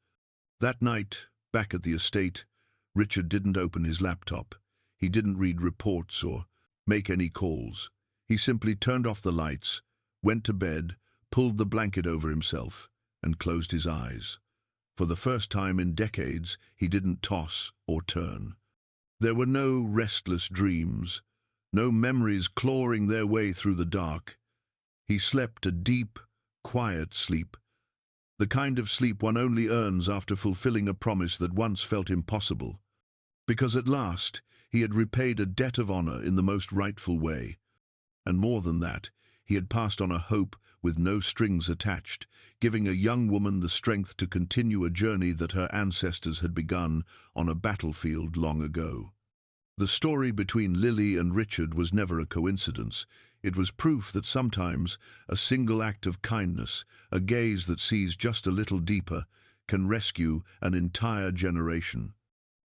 That night, back at the estate, Richard didn't open his laptop. He didn't read reports or make any calls. He simply turned off the lights, went to bed, pulled the blanket over himself, and closed his eyes. For the first time in decades, he didn't toss or turn. There were no restless dreams, no memories clawing their way through the dark. He slept a deep, quiet sleep, the kind of sleep one only earns after fulfilling a promise that once felt impossible. Because at last, he had repaid a debt of honor in the most rightful way. And more than that, he had passed on a hope with no strings attached, giving a young woman the strength to continue a journey that her ancestors had begun on a battlefield long ago. The story between Lily and Richard was never a coincidence. It was proof that sometimes a single act of kindness, a gaze that sees just a little deeper, can rescue an entire generation.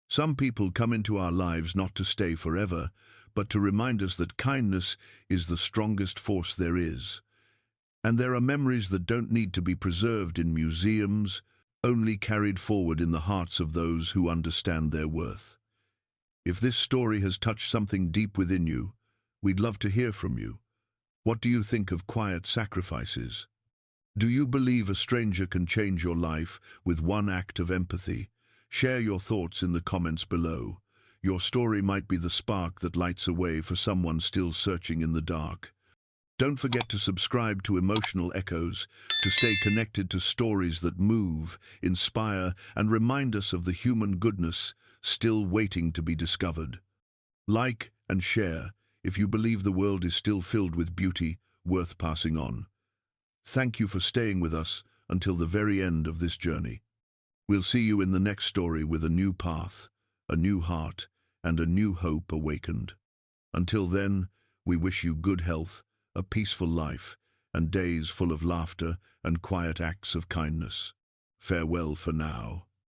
Some people come into our lives not to stay forever, but to remind us that kindness is the strongest force there is. And there are memories that don't need to be preserved in museums, only carried forward in the hearts of those who understand their worth. If this story has touched something deep within you, we'd love to hear from you. What do you think of quiet sacrifices? Do you believe a stranger can change your life with one act of empathy? Share your thoughts in the comments below. Your story might be the spark that lights a way for someone still searching in the dark. Don't forget to subscribe to Emotional Echoes to stay connected to stories that move, inspire, and remind us of the human goodness still waiting to be discovered. Like and share if you believe the world is still filled with beauty worth passing on. Thank you for staying with us until the very end of this journey. We'll see you in the next story with a new path, a new heart, and a new hope awakened. Until then, we wish you good health, a peaceful life, and days full of laughter and quiet acts of kindness. Farewell for now.